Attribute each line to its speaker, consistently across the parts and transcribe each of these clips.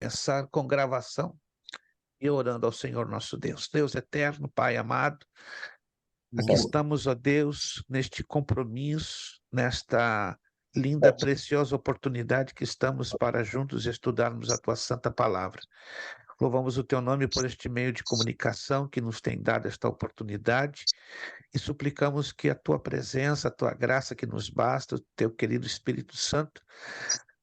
Speaker 1: começar com gravação e orando ao Senhor nosso Deus. Deus eterno, Pai amado, aqui estamos, ó Deus, neste compromisso, nesta linda, preciosa oportunidade que estamos para juntos estudarmos a Tua Santa Palavra. Louvamos o Teu nome por este meio de comunicação que nos tem dado esta oportunidade e suplicamos que a Tua presença, a Tua graça que nos basta, o Teu querido Espírito Santo,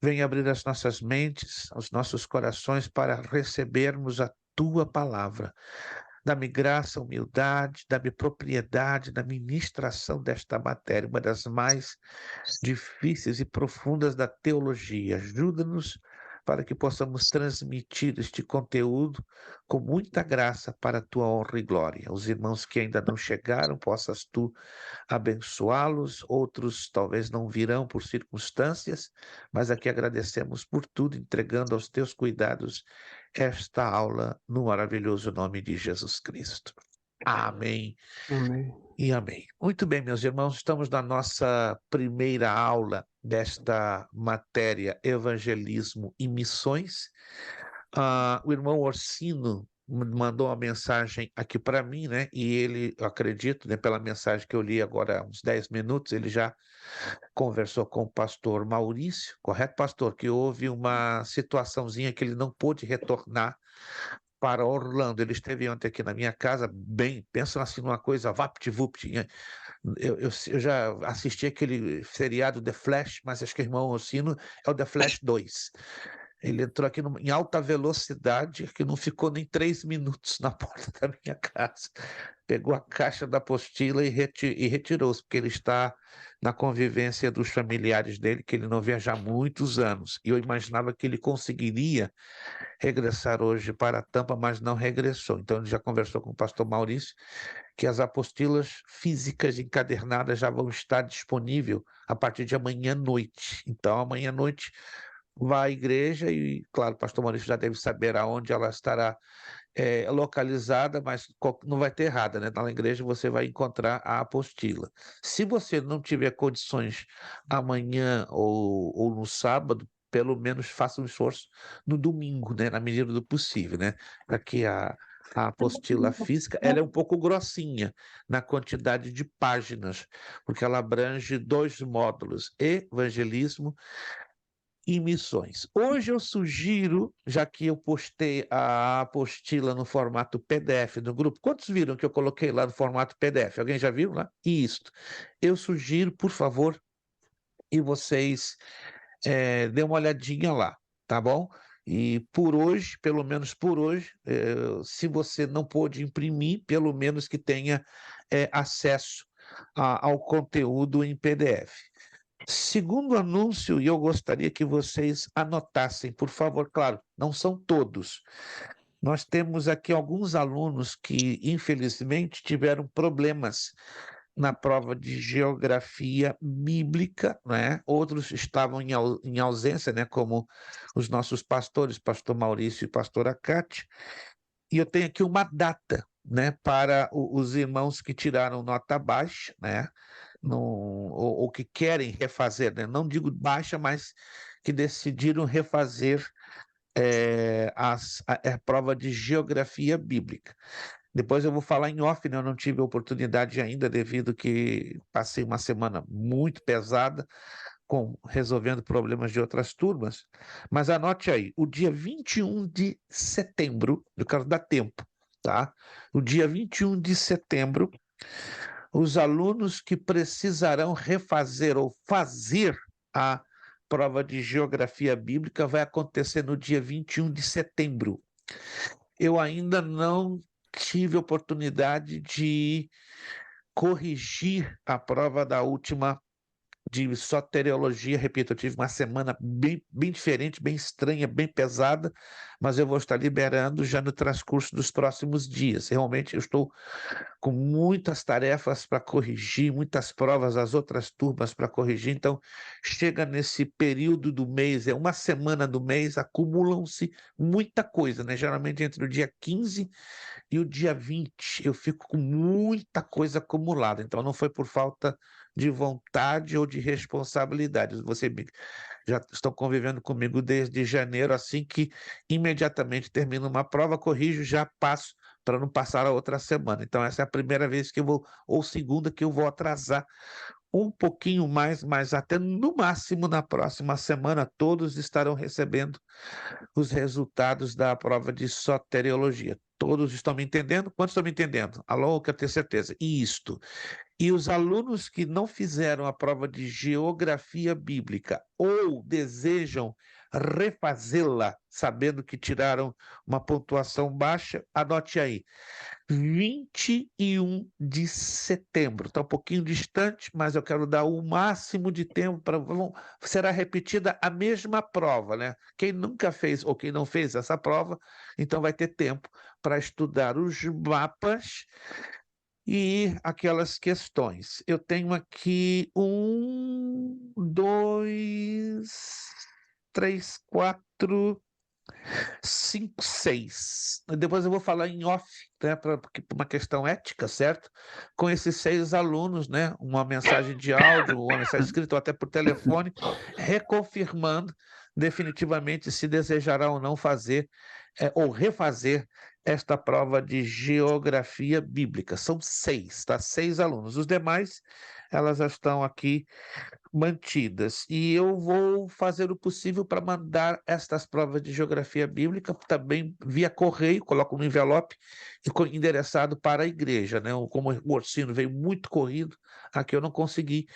Speaker 1: venha abrir as nossas mentes, os nossos corações para recebermos a Tua Palavra. Dá-me graça, humildade, dá-me propriedade na ministração desta matéria, uma das mais difíceis e profundas da teologia. Ajuda-nos para que possamos transmitir este conteúdo com muita graça para a Tua honra e glória. Os irmãos que ainda não chegaram, possas Tu abençoá-los, outros talvez não virão por circunstâncias, mas aqui agradecemos por tudo, entregando aos Teus cuidados esta aula no maravilhoso nome de Jesus Cristo. Amém.
Speaker 2: Amém.
Speaker 1: E amém. Muito bem, meus irmãos, estamos na nossa primeira aula desta matéria Evangelismo e Missões. O irmão Orsino mandou uma mensagem aqui para mim, né? E ele, eu acredito, né, pela mensagem que eu li agora há uns 10 minutos, ele já conversou com o pastor Maurício, correto, pastor? Que houve uma situaçãozinha que ele não pôde retornar para Orlando. Ele esteve ontem aqui na minha casa, bem, pensa assim numa coisa vapt-vupt. Eu já assisti aquele seriado The Flash, mas acho que o irmão Orsino é o The Flash 2. Ele entrou aqui em alta velocidade, que não ficou nem 3 minutos na porta da minha casa. Pegou a caixa da apostila e retirou-se, porque ele está na convivência dos familiares dele, que ele não viaja há muitos anos. E eu imaginava que ele conseguiria regressar hoje para a Tampa, mas não regressou. Então ele já conversou com o pastor Maurício, que as apostilas físicas encadernadas já vão estar disponíveis a partir de amanhã à noite. Então amanhã à noite vai à igreja e, claro, o pastor Maurício já deve saber aonde ela estará localizada, mas não vai ter errada, né? Na igreja você vai encontrar a apostila. Se você não tiver condições amanhã ou no sábado, pelo menos faça um esforço no domingo, né? Na medida do possível, né? Para que a apostila física, ela é um pouco grossinha na quantidade de páginas, porque ela abrange 2 módulos, evangelismo e missões. Hoje eu sugiro, já que eu postei a apostila no formato PDF no grupo, quantos viram que eu coloquei lá no formato PDF? Alguém já viu lá? Isso. Eu sugiro, por favor, e vocês dêem uma olhadinha lá, tá bom? E por hoje, pelo menos por hoje, se você não pôde imprimir, pelo menos que tenha acesso ao conteúdo em PDF. Segundo anúncio, e eu gostaria que vocês anotassem, por favor, claro, não são todos. Nós temos aqui alguns alunos que, infelizmente, tiveram problemas na prova de geografia bíblica, né? Outros estavam em ausência, né? Como os nossos pastores, pastor Maurício e pastora Cátia. E eu tenho aqui uma data, né? Para os irmãos que tiraram nota baixa, né? Ou que querem refazer, né? Não digo baixa, mas que decidiram refazer a prova de geografia bíblica. Depois eu vou falar em off, né? Eu não tive oportunidade ainda, devido que passei uma semana muito pesada, resolvendo problemas de outras turmas. Mas anote aí, o dia 21 de setembro, eu quero dar tempo, tá? O dia 21 de setembro, os alunos que precisarão refazer ou fazer a prova de geografia bíblica vai acontecer no dia 21 de setembro. Eu ainda não tive oportunidade de corrigir a prova da última de soteriologia. Repito, eu tive uma semana bem diferente, bem estranha, bem pesada, mas eu vou estar liberando já no transcurso dos próximos dias. Realmente eu estou com muitas tarefas para corrigir, muitas provas das outras turmas para corrigir, então chega nesse período do mês, é uma semana do mês, acumulam-se muita coisa, né? Geralmente entre o dia 15 e o dia 20 eu fico com muita coisa acumulada, então não foi por falta de vontade ou de responsabilidade. já estão convivendo comigo desde janeiro. Assim que imediatamente termino uma prova, corrijo, já passo para não passar a outra semana. Então, essa é a primeira vez que eu vou, ou segunda, que eu vou atrasar um pouquinho mais, mas até no máximo na próxima semana todos estarão recebendo os resultados da prova de soteriologia. Todos estão me entendendo? Quantos estão me entendendo? Alô, quero ter certeza. Isto. E os alunos que não fizeram a prova de geografia bíblica ou desejam refazê-la, sabendo que tiraram uma pontuação baixa, anote aí. 21 de setembro. Está um pouquinho distante, mas eu quero dar o máximo de tempo para. Será repetida a mesma prova, né? Quem nunca fez ou quem não fez essa prova, então vai ter tempo para estudar os mapas e aquelas questões. Eu tenho aqui 1, 2, 3, 4, 5, 6. Depois eu vou falar em off, né, por uma questão ética, certo? Com esses 6 alunos, né? Uma mensagem de áudio, uma mensagem escrita ou até por telefone, reconfirmando definitivamente se desejará ou não fazer ou refazer esta prova de geografia bíblica. São 6, tá? 6 alunos. Os demais, elas já estão aqui mantidas. E eu vou fazer o possível para mandar estas provas de geografia bíblica também via correio, coloco no envelope e endereçado para a igreja, né? Como o Orsino veio muito corrido, aqui eu não consegui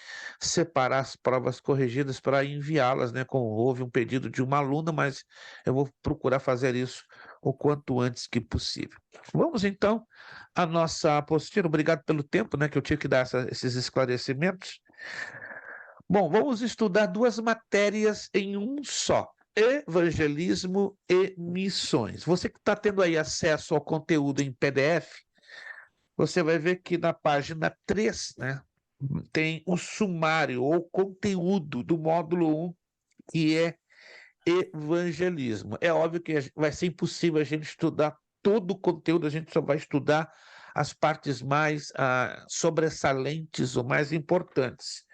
Speaker 1: separar as provas corrigidas para enviá-las, né? Houve um pedido de uma aluna, mas eu vou procurar fazer isso o quanto antes que possível. Vamos então à nossa apostila. Obrigado pelo tempo, né? Que eu tive que dar esses esclarecimentos. Bom, vamos estudar 2 matérias em um só: evangelismo e missões. Você que está tendo aí acesso ao conteúdo em PDF, você vai ver que na página 3, né, tem o sumário ou conteúdo do módulo 1, que é evangelismo. É óbvio que vai ser impossível a gente estudar todo o conteúdo, a gente só vai estudar as partes mais sobressalentes ou mais importantes.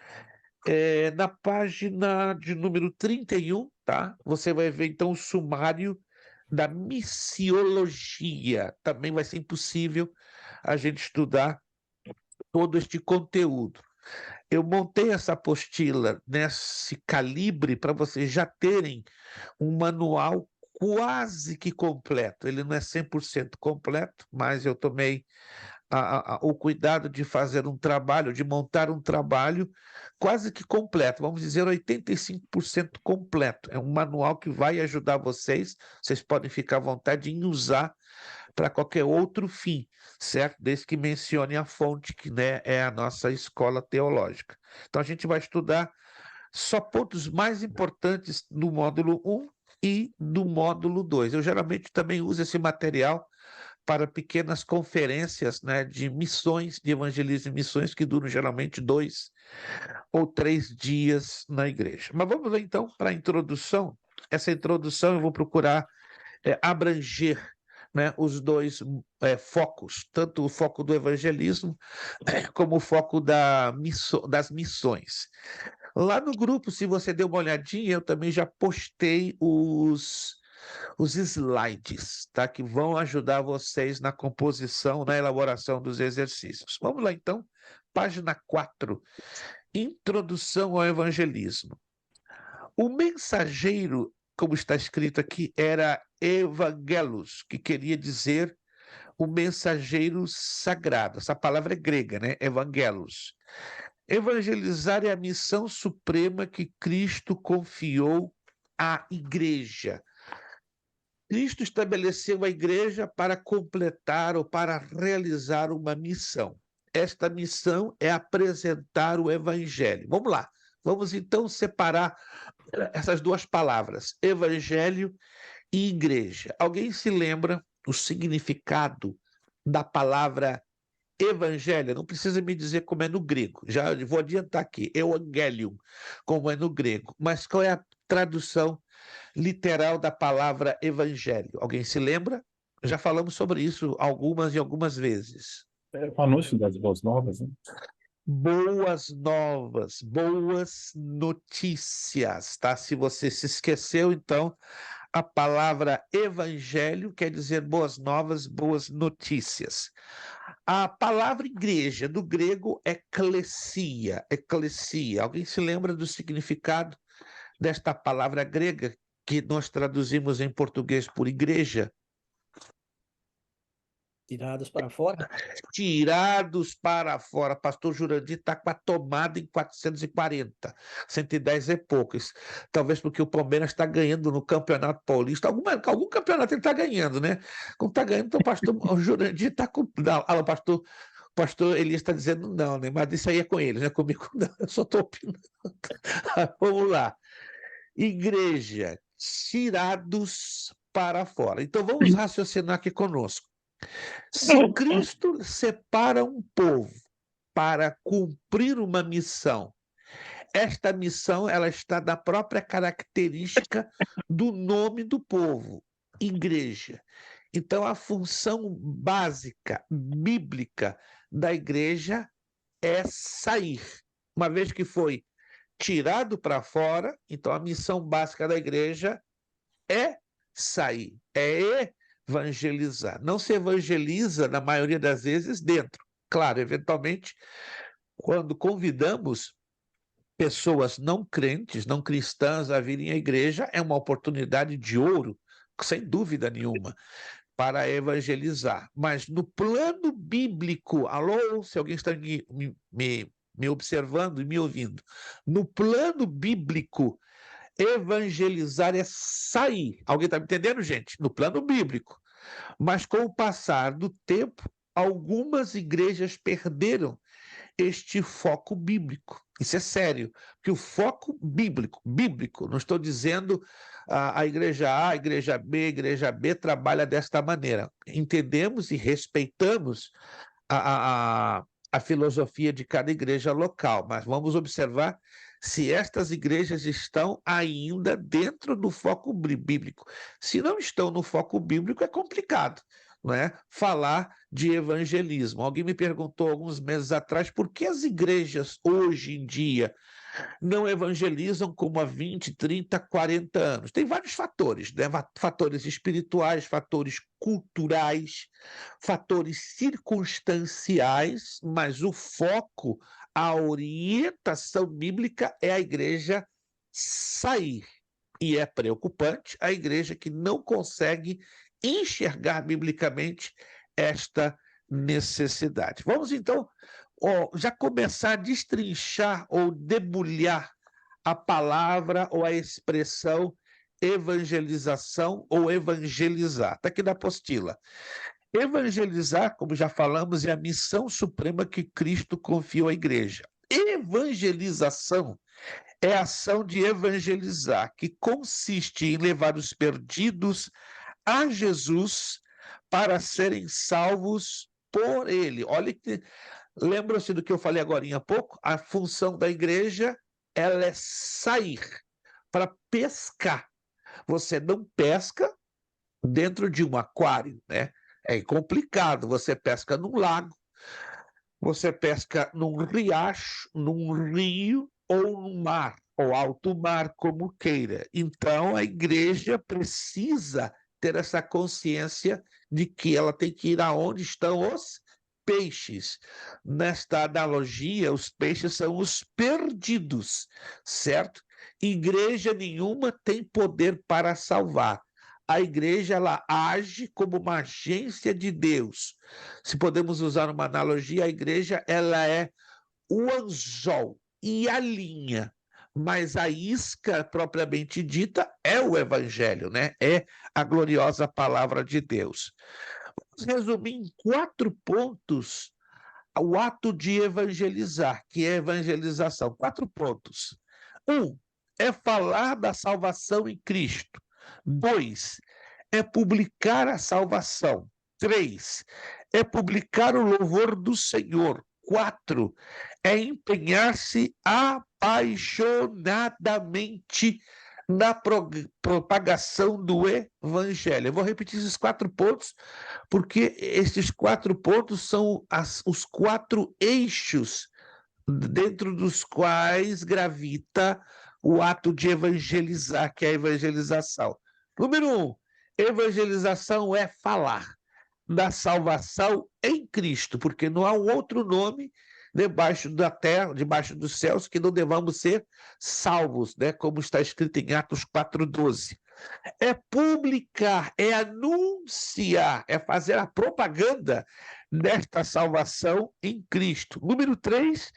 Speaker 1: Na página de número 31, tá? Você vai ver então o sumário da missiologia. Também vai ser impossível a gente estudar todo este conteúdo. Eu montei essa apostila nesse calibre para vocês já terem um manual quase que completo. Ele não é 100% completo, mas eu tomei o cuidado de fazer um trabalho, de montar um trabalho quase que completo, vamos dizer 85% completo. É um manual que vai ajudar vocês podem ficar à vontade em usar para qualquer outro fim, certo? Desde que mencione a fonte, que, né, é a nossa escola teológica. Então a gente vai estudar só pontos mais importantes do módulo 1 e do módulo 2. Eu geralmente também uso esse material para pequenas conferências, né, de missões, de evangelismo e missões, que duram geralmente 2 ou 3 dias na igreja. Mas vamos lá então para a introdução. Essa introdução eu vou procurar abranger, né, os 2 focos, tanto o foco do evangelismo como o foco das missões. Lá no grupo, se você deu uma olhadinha, eu também já postei os slides, tá? Que vão ajudar vocês na composição, na elaboração dos exercícios. Vamos lá, então, página 4, introdução ao evangelismo. O mensageiro, como está escrito aqui, era evangelos, que queria dizer o mensageiro sagrado. Essa palavra é grega, né? Evangelos. Evangelizar é a missão suprema que Cristo confiou à igreja. Cristo estabeleceu a igreja para completar ou para realizar uma missão. Esta missão é apresentar o evangelho. Vamos lá, vamos então separar essas 2 palavras, evangelho e igreja. Alguém se lembra o significado da palavra evangelho? Não precisa me dizer como é no grego, já vou adiantar aqui, evangelium, como é no grego, mas qual é a tradução literal da palavra evangelho? Alguém se lembra? Já falamos sobre isso algumas vezes.
Speaker 2: É o anúncio das boas novas, né?
Speaker 1: boas novas, boas notícias, tá? Se você se esqueceu, então, a palavra evangelho quer dizer boas novas, boas notícias. A palavra igreja, do grego, eclesia, eclesia. Alguém se lembra do significado desta palavra grega que nós traduzimos em português por igreja?
Speaker 2: Tirados para fora?
Speaker 1: Tirados para fora. Pastor Jurandir está com a tomada em 440, 110 e poucos. Talvez porque o Palmeiras está ganhando no Campeonato Paulista. Algum campeonato ele está ganhando, né? Como está ganhando, então o pastor Jurandir está com. Não, o pastor Elias está dizendo não, né? Mas isso aí é com eles, não é comigo, não. Eu só estou opinando. Vamos lá. Igreja, tirados para fora. Então vamos raciocinar aqui conosco. Se Cristo separa um povo para cumprir uma missão, esta missão ela está na própria característica do nome do povo, igreja. Então a função básica, bíblica da igreja é sair. Uma vez que foi tirado para fora, então a missão básica da igreja é sair, é evangelizar. Não se evangeliza, na maioria das vezes, dentro. Claro, eventualmente, quando convidamos pessoas não crentes, não cristãs a virem à igreja, é uma oportunidade de ouro, sem dúvida nenhuma, para evangelizar. Mas no plano bíblico, alô, se alguém está me observando e me ouvindo, no plano bíblico, evangelizar é sair. Alguém está me entendendo, gente? No plano bíblico. Mas com o passar do tempo, algumas igrejas perderam este foco bíblico. Isso é sério, porque o foco bíblico, não estou dizendo a igreja A, a igreja B trabalha desta maneira. Entendemos e respeitamos a filosofia de cada igreja local, mas vamos observar se estas igrejas estão ainda dentro do foco bíblico. Se não estão no foco bíblico, é complicado, não é? Falar de evangelismo. Alguém me perguntou alguns meses atrás por que as igrejas hoje em dia não evangelizam como há 20, 30, 40 anos. Tem vários fatores, né? Fatores espirituais, fatores culturais, fatores circunstanciais, mas o foco, a orientação bíblica é a igreja sair. E é preocupante a igreja que não consegue enxergar biblicamente esta necessidade. Vamos então já começar a destrinchar ou debulhar a palavra ou a expressão evangelização ou evangelizar. Está aqui na apostila. Evangelizar, como já falamos, é a missão suprema que Cristo confiou à igreja. Evangelização é a ação de evangelizar, que consiste em levar os perdidos a Jesus para serem salvos por ele. Olha que lembram-se do que eu falei agora há pouco? A função da igreja ela é sair para pescar. Você não pesca dentro de um aquário, né? É complicado. Você pesca num lago, você pesca num riacho, num rio ou num mar, ou alto mar, como queira. Então, a igreja precisa ter essa consciência de que ela tem que ir aonde estão os peixes. Nesta analogia, os peixes são os perdidos, certo? Igreja nenhuma tem poder para salvar. A igreja ela age como uma agência de Deus. Se podemos usar uma analogia, a igreja ela é o anzol e a linha, mas a isca propriamente dita é o evangelho, né? É a gloriosa palavra de Deus. Vamos resumir em 4 pontos o ato de evangelizar, que é evangelização. 4 pontos. 1, é falar da salvação em Cristo. 2, é publicar a salvação. 3, é publicar o louvor do Senhor. 4, é empenhar-se apaixonadamente na propagação do evangelho. Eu vou repetir esses 4 pontos, porque esses 4 pontos são os 4 eixos dentro dos quais gravita o ato de evangelizar, que é a evangelização. Número 1, evangelização é falar da salvação em Cristo, porque não há um outro nome debaixo da terra, debaixo dos céus, que não devamos ser salvos, né? Como está escrito em Atos 4:12. É publicar, é anunciar, é fazer a propaganda desta salvação em Cristo. Número 3,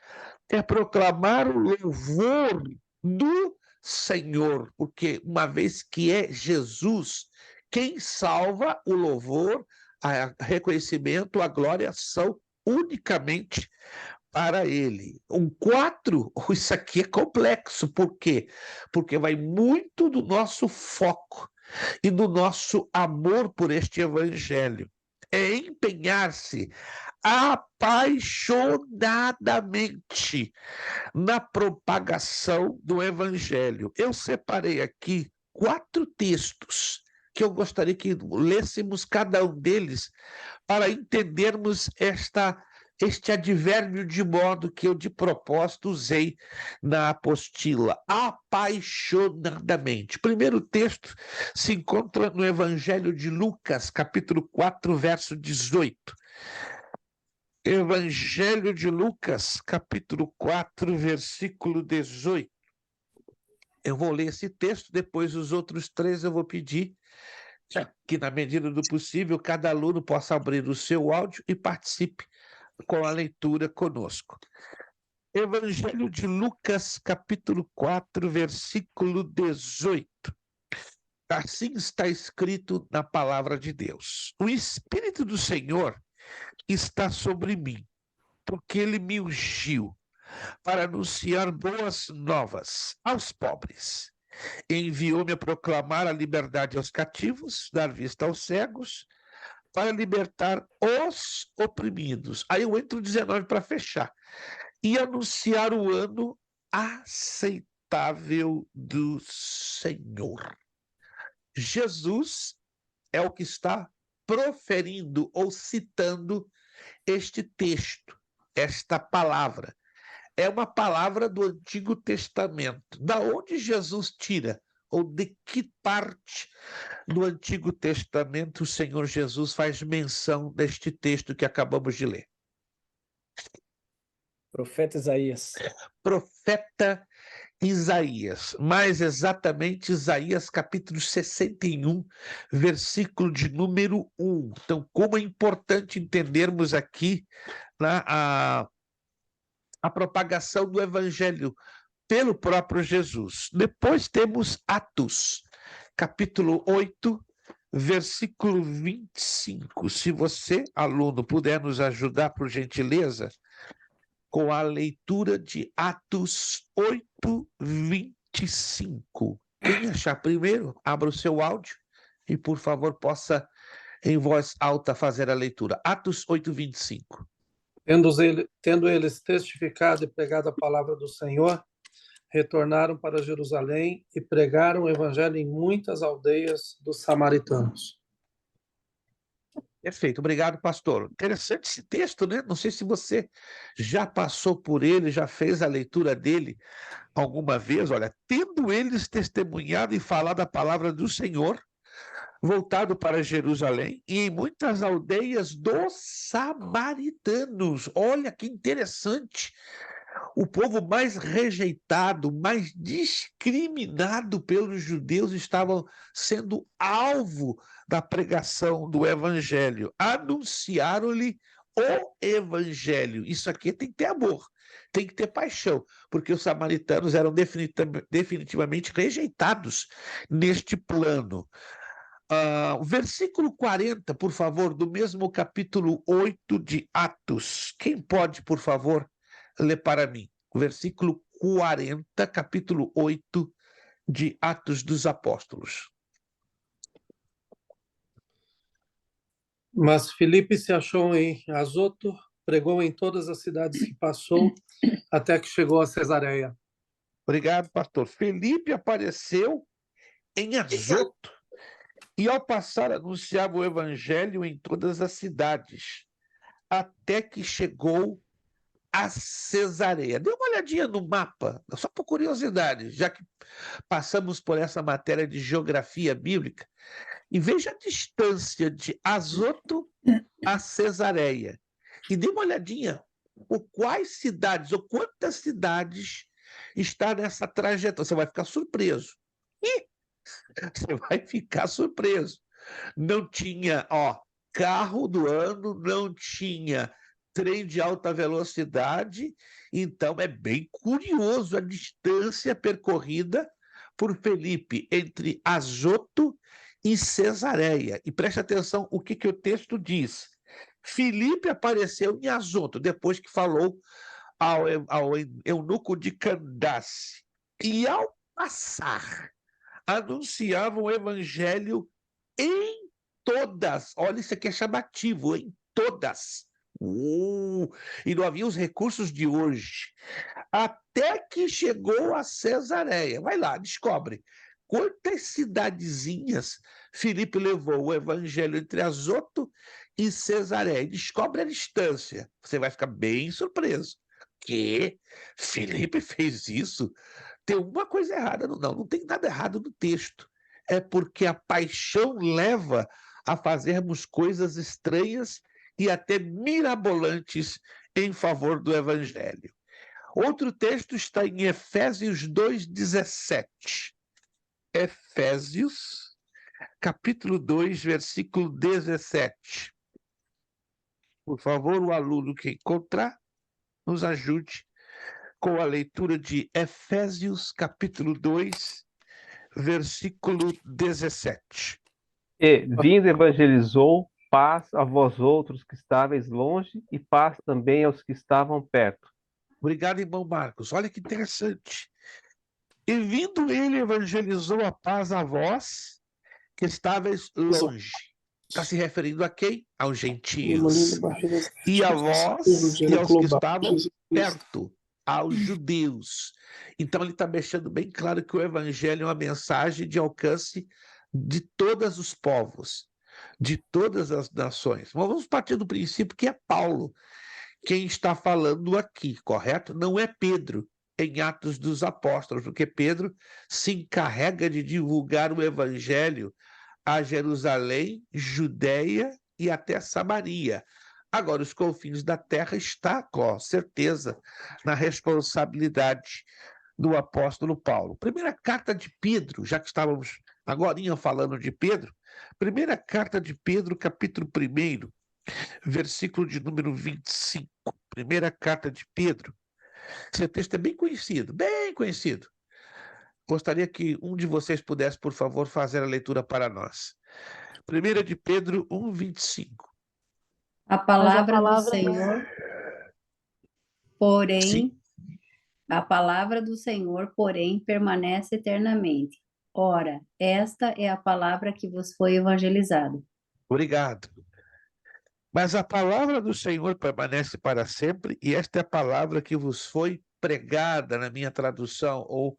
Speaker 1: é proclamar o louvor do Senhor, porque uma vez que é Jesus quem salva, o louvor, o reconhecimento, a glória são unicamente para ele. 4, isso aqui é complexo, por quê? Porque vai muito do nosso foco e do nosso amor por este evangelho. É empenhar-se apaixonadamente na propagação do evangelho. Eu separei aqui 4 textos que eu gostaria que lêssemos cada um deles para entendermos este advérbio de modo que eu de propósito usei na apostila, apaixonadamente. O primeiro texto se encontra no Evangelho de Lucas, capítulo 4, verso 18. Evangelho de Lucas, capítulo 4, versículo 18. Eu vou ler esse texto, depois os outros 3 eu vou pedir que, na medida do possível, cada aluno possa abrir o seu áudio e participe com a leitura conosco. Evangelho de Lucas, capítulo 4, versículo 18. Assim está escrito na palavra de Deus: o Espírito do Senhor está sobre mim, porque ele me ungiu para anunciar boas novas aos pobres. Enviou-me a proclamar a liberdade aos cativos, dar vista aos cegos, para libertar os oprimidos. Aí eu entro 19 para fechar. E anunciar o ano aceitável do Senhor. Jesus é o que está proferindo ou citando este texto, esta palavra. É uma palavra do Antigo Testamento. Da onde Jesus tira, ou de que parte do Antigo Testamento o Senhor Jesus faz menção deste texto que acabamos de ler?
Speaker 2: Profeta Isaías.
Speaker 1: Profeta Isaías, mais exatamente Isaías capítulo 61, versículo de número 1. Então, como é importante entendermos aqui, né, a propagação do evangelho pelo próprio Jesus. Depois temos Atos, capítulo 8, versículo 25. Se você, aluno, puder nos ajudar, por gentileza, com a leitura de Atos 8, 25. Quem achar primeiro, abra o seu áudio e, por favor, possa, em voz alta, fazer a leitura. Atos 8, 25.
Speaker 2: Tendo eles testificado e pregado a palavra do Senhor, retornaram para Jerusalém e pregaram o evangelho em muitas aldeias dos samaritanos.
Speaker 1: Perfeito, obrigado, pastor. Interessante esse texto, né? Não sei se você já passou por ele, já fez a leitura dele alguma vez. Olha, tendo eles testemunhado e falado a palavra do Senhor, voltado para Jerusalém e em muitas aldeias dos samaritanos. Olha que interessante. O povo mais rejeitado, mais discriminado pelos judeus estavam sendo alvo da pregação do evangelho. Anunciaram-lhe o evangelho. Isso aqui tem que ter amor, tem que ter paixão, porque os samaritanos eram definitivamente rejeitados neste plano. O versículo 40, por favor, do mesmo capítulo 8 de Atos. Quem pode, por favor, ler para mim? O versículo 40, capítulo 8 de Atos dos Apóstolos.
Speaker 2: Mas Filipe se achou em Azoto, pregou em todas as cidades que passou, até que chegou a Cesareia.
Speaker 1: Obrigado, pastor. Felipe apareceu em Azoto e, ao passar, anunciava o evangelho em todas as cidades, até que chegou a Cesareia. Dê uma olhadinha no mapa, só por curiosidade, já que passamos por essa matéria de geografia bíblica, e veja a distância de Azoto a Cesareia. E dê uma olhadinha por quais cidades, ou quantas cidades está nessa trajetória. Você vai ficar surpreso. E você vai ficar surpreso. Não tinha, carro do ano, não tinha trem de alta velocidade, então é bem curioso a distância percorrida por Felipe entre Azoto e Cesareia. E preste atenção o que o texto diz. Filipe apareceu em Azoto, depois que falou ao eunuco de Candace. E ao passar, anunciava o evangelho em todas. Olha, isso aqui é chamativo, em todas. E não havia os recursos de hoje. Até que chegou a Cesareia. Vai lá, descobre. Quantas cidadezinhas Filipe levou o evangelho entre Azoto e Cesareia? Descobre a distância. Você vai ficar bem surpreso. Que Filipe fez isso? Tem uma coisa errada. Não tem nada errado no texto. É porque a paixão leva a fazermos coisas estranhas e até mirabolantes em favor do evangelho. Outro texto está em Efésios 2,17. Efésios, capítulo 2, versículo 17. Por favor, o aluno que encontrar, nos ajude com a leitura de Efésios, capítulo 2, versículo 17.
Speaker 3: E, vindo, evangelizou, paz a vós outros que estáveis longe, e paz também aos que estavam perto.
Speaker 1: Obrigado, irmão Marcos. Olha que interessante. E vindo ele, evangelizou a paz a vós que estáveis longe. Está se referindo a quem? Aos gentios. E a vós e aos que estavam perto, aos judeus. Então ele está deixando bem claro que o evangelho é uma mensagem de alcance de todos os povos, de todas as nações. Mas vamos partir do princípio que é Paulo quem está falando aqui, correto? Não é Pedro, em Atos dos Apóstolos, porque Pedro se encarrega de divulgar o evangelho a Jerusalém, Judéia e até Samaria. Agora, os confins da terra está, com certeza, na responsabilidade do apóstolo Paulo. Primeira carta de Pedro, já que estávamos agorinha falando de Pedro, primeira carta de Pedro, capítulo 1, versículo de número 25. Primeira carta de Pedro. Esse texto é bem conhecido, bem conhecido. Gostaria que um de vocês pudesse, por favor, fazer a leitura para nós. 1 de Pedro 1, 25.
Speaker 4: A palavra do Senhor, porém,
Speaker 1: Sim.
Speaker 4: a palavra do Senhor, porém, permanece eternamente. Ora, esta é a palavra que vos foi evangelizada.
Speaker 1: Obrigado. Mas a palavra do Senhor permanece para sempre, e esta é a palavra que vos foi pregada, na minha tradução, ou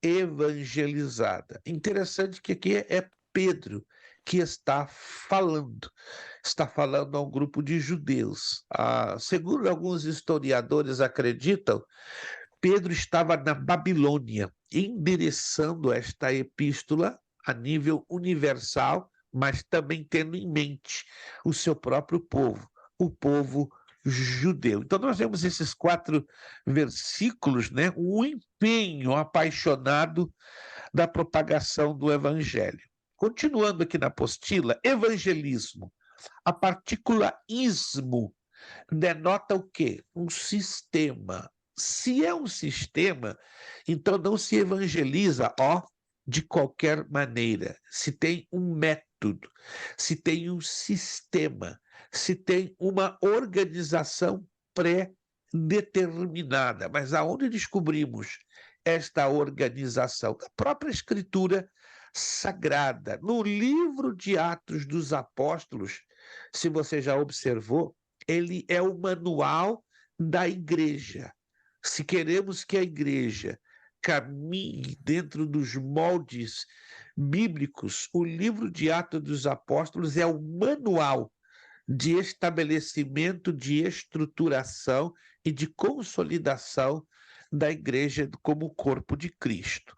Speaker 1: evangelizada. Interessante que aqui é Pedro que está falando a um grupo de judeus. Segundo alguns historiadores acreditam, Pedro estava na Babilônia, endereçando esta epístola a nível universal, mas também tendo em mente o seu próprio povo, o povo judeu. Então nós vemos esses 4 versículos, né? O empenho apaixonado da propagação do evangelho. Continuando aqui na apostila, evangelismo. A partícula ismo denota o quê? Um sistema. Se é um sistema, então não se evangeliza, de qualquer maneira. Se tem um método, se tem um sistema, se tem uma organização pré-determinada. Mas aonde descobrimos esta organização? Na própria Escritura Sagrada. No livro de Atos dos Apóstolos, se você já observou, ele é o manual da igreja. Se queremos que a igreja caminhe dentro dos moldes bíblicos, o livro de Atos dos Apóstolos é o manual de estabelecimento, de estruturação e de consolidação da igreja como corpo de Cristo.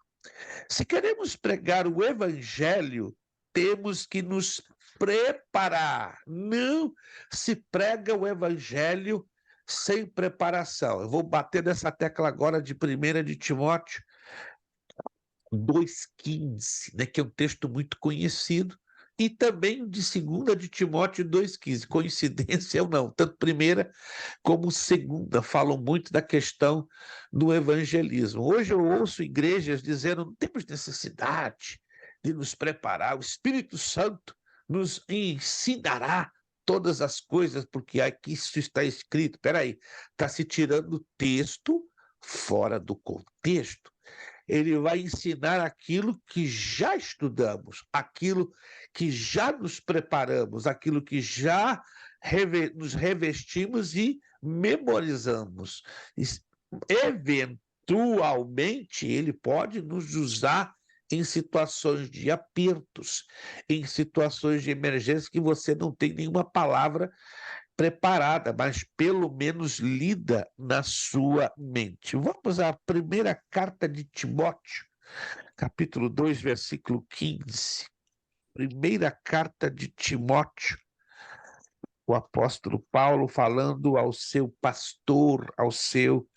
Speaker 1: Se queremos pregar o evangelho, temos que nos preparar. Não se prega o evangelho sem preparação. Eu vou bater nessa tecla agora de 1 de Timóteo 2,15, né, que é um texto muito conhecido, e também de 2 de Timóteo 2,15. Coincidência ou não, tanto primeira como segunda falam muito da questão do evangelismo. Hoje eu ouço igrejas dizendo: não temos necessidade de nos preparar, o Espírito Santo nos ensinará todas as coisas, porque aqui isso está escrito. Espera aí, está se tirando o texto fora do contexto. Ele vai ensinar aquilo que já estudamos, aquilo que já nos preparamos, aquilo que já nos revestimos e memorizamos. Eventualmente, ele pode nos usar em situações de apertos, em situações de emergência que você não tem nenhuma palavra preparada, mas pelo menos lida na sua mente. Vamos à primeira carta de Timóteo, capítulo 2, versículo 15. Primeira carta de Timóteo, o apóstolo Paulo falando ao seu pastor, ao seu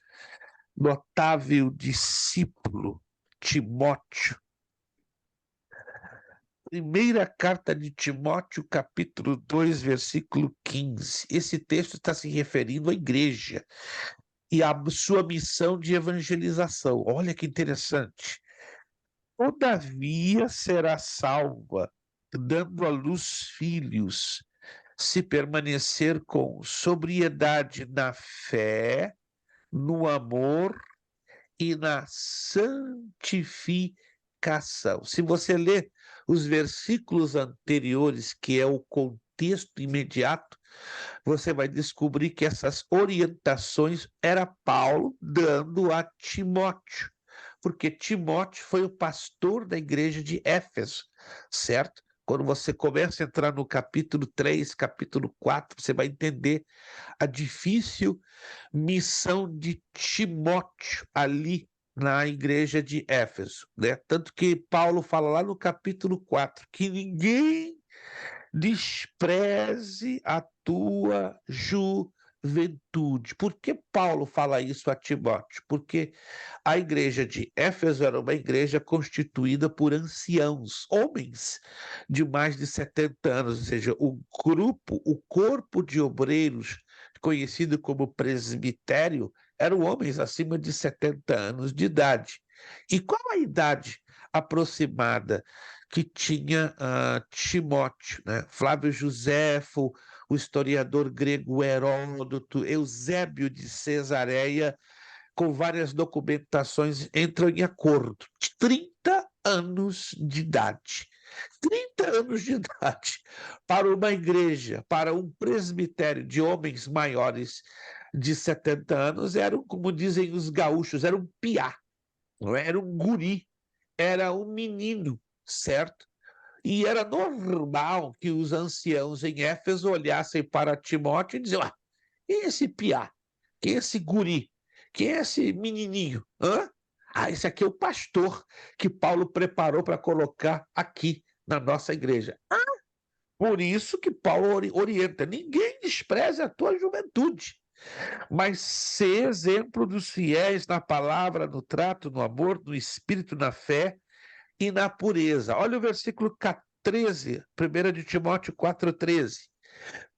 Speaker 1: notável discípulo, Timóteo. Primeira carta de Timóteo, capítulo 2, versículo 15. Esse texto está se referindo à igreja e à sua missão de evangelização. Olha que interessante. Todavia será salva, dando à luz filhos, se permanecer com sobriedade na fé, no amor e na santificação. Se você ler os versículos anteriores, que é o contexto imediato, você vai descobrir que essas orientações era Paulo dando a Timóteo, porque Timóteo foi o pastor da igreja de Éfeso, certo? Quando você começa a entrar no capítulo 3, capítulo 4, você vai entender a difícil missão de Timóteo ali na igreja de Éfeso, né? Tanto que Paulo fala lá no capítulo 4 que ninguém despreze a tua juventude. Por que Paulo fala isso a Timóteo? Porque a igreja de Éfeso era uma igreja constituída por anciãos, homens de mais de 70 anos, ou seja, o grupo, o corpo de obreiros, conhecido como presbitério, eram homens acima de 70 anos de idade. E qual a idade aproximada que tinha Timóteo, né? Flávio Joséfo, o historiador grego Heródoto, Eusébio de Cesareia, com várias documentações, entram em acordo. 30 anos de idade. 30 anos de idade para uma igreja, para um presbitério de homens maiores de 70 anos, era, como dizem os gaúchos, era um piá, não é? Era um guri, era um menino, certo? E era normal que os anciãos em Éfeso olhassem para Timóteo e diziam: quem é esse piá? Quem é esse guri? Quem é esse menininho? Hã? Esse aqui é o pastor que Paulo preparou para colocar aqui na nossa igreja. Por isso que Paulo orienta: ninguém despreze a tua juventude, mas ser exemplo dos fiéis na palavra, no trato, no amor, no espírito, na fé e na pureza. Olha o versículo 13, 1 de Timóteo 4,13.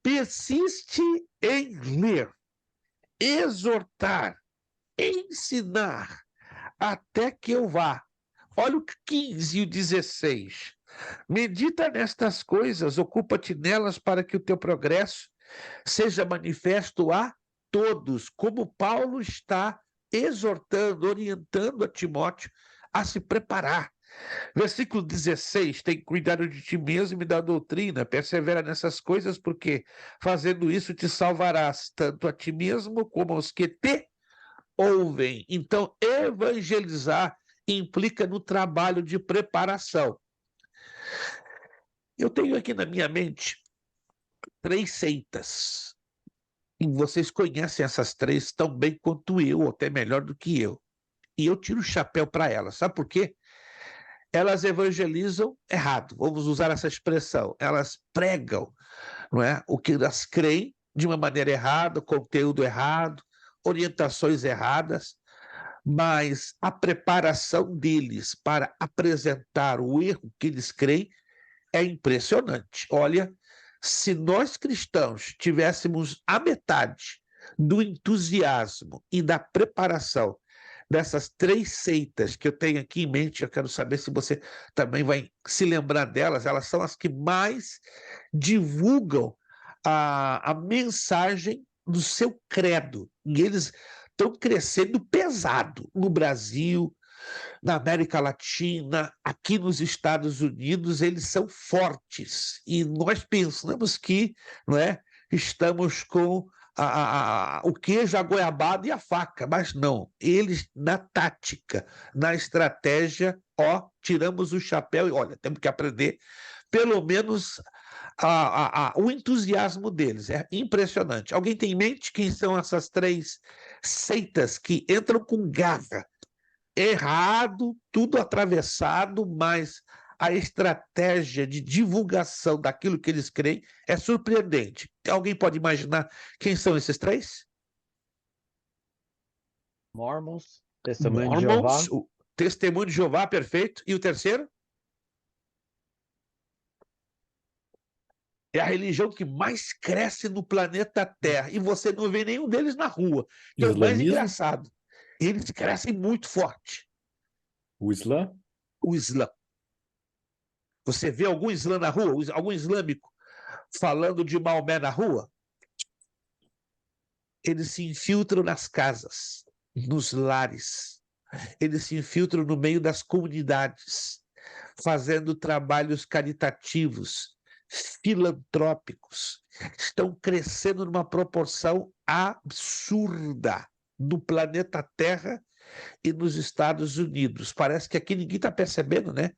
Speaker 1: Persiste em ler, exortar, ensinar, até que eu vá. Olha o 15 e o 16. Medita nestas coisas, ocupa-te nelas para que o teu progresso seja manifesto a todos, como Paulo está exortando, orientando a Timóteo a se preparar. Versículo 16, tem cuidado de ti mesmo e da doutrina, persevera nessas coisas, porque fazendo isso te salvarás, tanto a ti mesmo como aos que te ouvem. Então, evangelizar implica no trabalho de preparação. Eu tenho aqui na minha mente 3 seitas. E vocês conhecem essas três tão bem quanto eu, ou até melhor do que eu. E eu tiro o chapéu para elas. Sabe por quê? Elas evangelizam errado, vamos usar essa expressão. Elas pregam, não é, o que elas creem de uma maneira errada, conteúdo errado, orientações erradas, mas a preparação deles para apresentar o erro que eles creem é impressionante. Olha, se nós cristãos tivéssemos a metade do entusiasmo e da preparação dessas três seitas que eu tenho aqui em mente, eu quero saber se você também vai se lembrar delas, elas são as que mais divulgam a mensagem do seu credo, e eles estão crescendo pesado no Brasil, na América Latina, aqui nos Estados Unidos, eles são fortes. E nós pensamos que, não é, estamos com o queijo, a goiabada e a faca, mas não. Eles, na tática, na estratégia, tiramos o chapéu e, olha, temos que aprender pelo menos o entusiasmo deles. É impressionante. Alguém tem em mente quem são essas três seitas que entram com garra? Errado, tudo atravessado, mas a estratégia de divulgação daquilo que eles creem é surpreendente. Alguém pode imaginar quem são esses três?
Speaker 5: Mormons, Testemunho de Jeová.
Speaker 1: Mormons, o Testemunho de Jeová, perfeito. E o terceiro? É a religião que mais cresce no planeta Terra. E você não vê nenhum deles na rua. Que é o mais
Speaker 5: Islamismo?
Speaker 1: engraçado. Eles crescem muito forte.
Speaker 5: O Islã?
Speaker 1: O Islã. Você vê algum Islã na rua? Algum islâmico falando de Maomé na rua? Eles se infiltram nas casas, nos lares. Eles se infiltram no meio das comunidades, fazendo trabalhos caritativos, filantrópicos. Estão crescendo numa proporção absurda no planeta Terra e nos Estados Unidos. Parece que aqui ninguém está percebendo, né?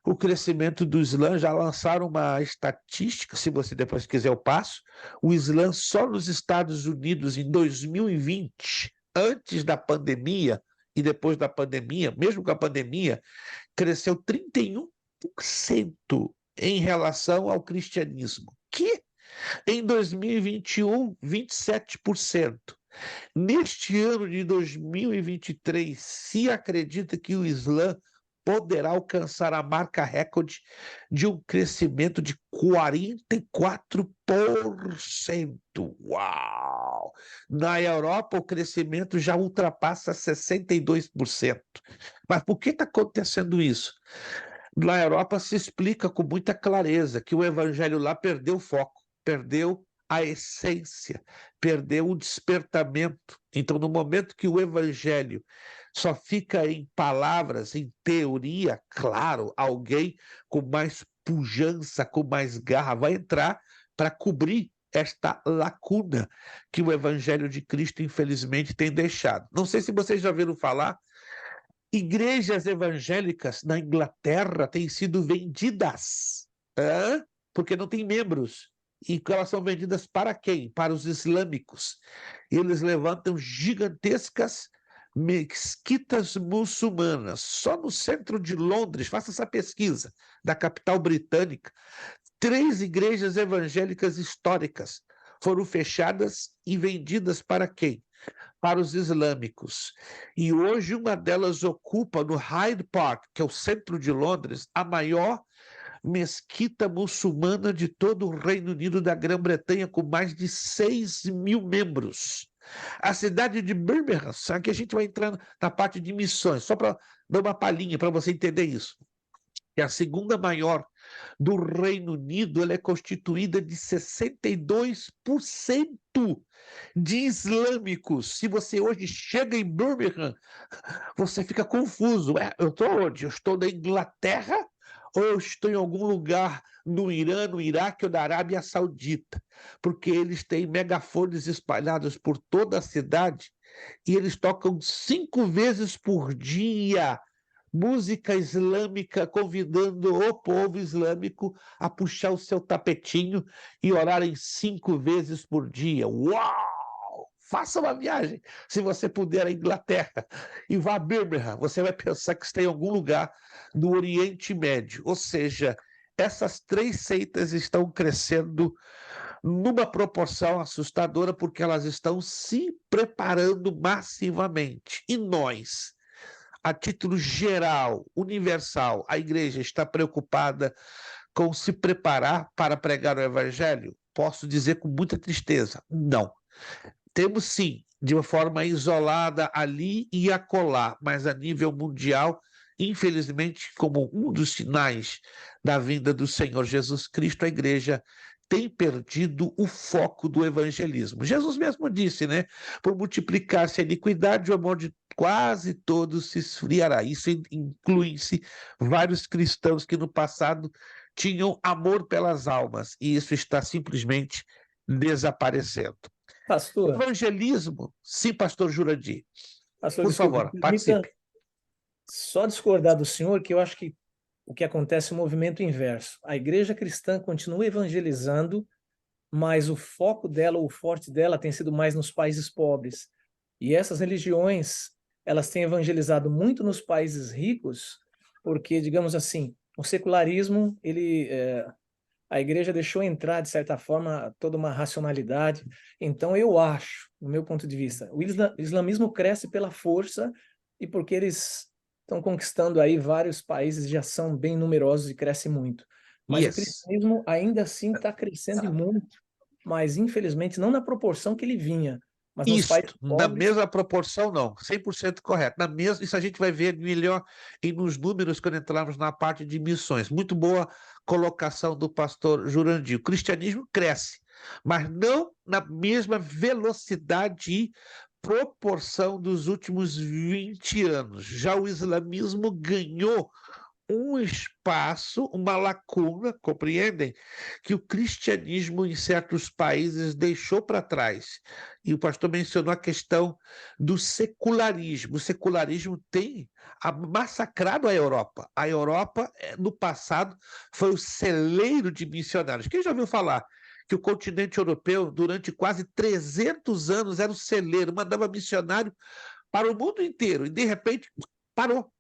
Speaker 1: O crescimento do Islã, já lançaram uma estatística, se você depois quiser eu passo, o Islã só nos Estados Unidos em 2020, antes da pandemia e depois da pandemia, mesmo com a pandemia, cresceu 31% em relação ao cristianismo, que em 2021, 27%. Neste ano de 2023, se acredita que o Islã poderá alcançar a marca recorde de um crescimento de 44%. Uau! Na Europa, o crescimento já ultrapassa 62%. Mas por que está acontecendo isso? Na Europa se explica com muita clareza que o evangelho lá perdeu o foco, perdeu a essência, perdeu o despertamento. Então, no momento que o evangelho só fica em palavras, em teoria, claro, alguém com mais pujança, com mais garra, vai entrar para cobrir esta lacuna que o evangelho de Cristo, infelizmente, tem deixado. Não sei se vocês já ouviram falar, igrejas evangélicas na Inglaterra têm sido vendidas, porque não tem membros. E elas são vendidas para quem? Para os islâmicos. Eles levantam gigantescas mesquitas muçulmanas. Só no centro de Londres, faça essa pesquisa, da capital britânica, 3 igrejas evangélicas históricas foram fechadas e vendidas para quem? Para os islâmicos. E hoje uma delas ocupa no Hyde Park, que é o centro de Londres, a maior mesquita muçulmana de todo o Reino Unido da Grã-Bretanha, com mais de 6 mil membros. A cidade de Birmingham, aqui a gente vai entrando na parte de missões, só para dar uma palhinha para você entender isso. É a segunda maior do Reino Unido, ela é constituída de 62% de islâmicos. Se você hoje chega em Birmingham, você fica confuso. Eu estou onde? Eu estou na Inglaterra ou eu estou em algum lugar no Irã, no Iraque ou na Arábia Saudita? Porque eles têm megafones espalhados por toda a cidade e eles tocam 5 vezes por dia música islâmica convidando o povo islâmico a puxar o seu tapetinho e orarem 5 vezes por dia. Uau! Faça uma viagem, se você puder, à Inglaterra, e vá a Birmingham. Você vai pensar que está em algum lugar do Oriente Médio. Ou seja, essas 3 seitas estão crescendo numa proporção assustadora, porque elas estão se preparando massivamente. E nós, a título geral, universal, a igreja está preocupada com se preparar para pregar o evangelho? Posso dizer com muita tristeza, não. Temos sim, de uma forma isolada ali e acolá, mas a nível mundial, infelizmente, como um dos sinais da vinda do Senhor Jesus Cristo, a igreja tem perdido o foco do evangelismo. Jesus mesmo disse, né? Por multiplicar-se a iniquidade, o amor de quase todos se esfriará. Isso inclui-se vários cristãos que no passado tinham amor pelas almas, e isso está simplesmente desaparecendo.
Speaker 6: Pastor,
Speaker 1: Evangelismo, sim, pastor Jurandir.
Speaker 6: pastor,
Speaker 1: Por
Speaker 6: desculpa,
Speaker 1: favor,
Speaker 6: me
Speaker 1: participe.
Speaker 6: permita só discordar do senhor, que eu acho que o que acontece é o movimento inverso. A igreja cristã continua evangelizando, mas o foco dela, o forte dela, tem sido mais nos países pobres. E essas religiões, elas têm evangelizado muito nos países ricos, porque, digamos assim, o secularismo, a igreja deixou entrar, de certa forma, toda uma racionalidade. Então, eu acho, no meu ponto de vista, o islamismo cresce pela força e porque eles estão conquistando aí vários países, já são bem numerosos e crescem muito. Mas o
Speaker 1: Yes.
Speaker 6: cristianismo ainda assim está crescendo e muito, mas infelizmente não na proporção que ele vinha, mas nos
Speaker 1: Isso,
Speaker 6: países
Speaker 1: na
Speaker 6: pobres.
Speaker 1: mesma proporção, não, 100% correto. Na mesma, isso a gente vai ver melhor e nos números quando entrarmos na parte de missões. Muito boa colocação do pastor Jurandir. O cristianismo cresce, mas não na mesma velocidade e proporção dos últimos 20 anos. Já o islamismo ganhou um espaço, uma lacuna, compreendem? Que o cristianismo em certos países deixou para trás. E o pastor mencionou a questão do secularismo. O secularismo tem massacrado a Europa. A Europa, no passado, foi o celeiro de missionários. Quem já ouviu falar que o continente europeu, durante quase 300 anos, era o celeiro, mandava missionário para o mundo inteiro, e de repente parou.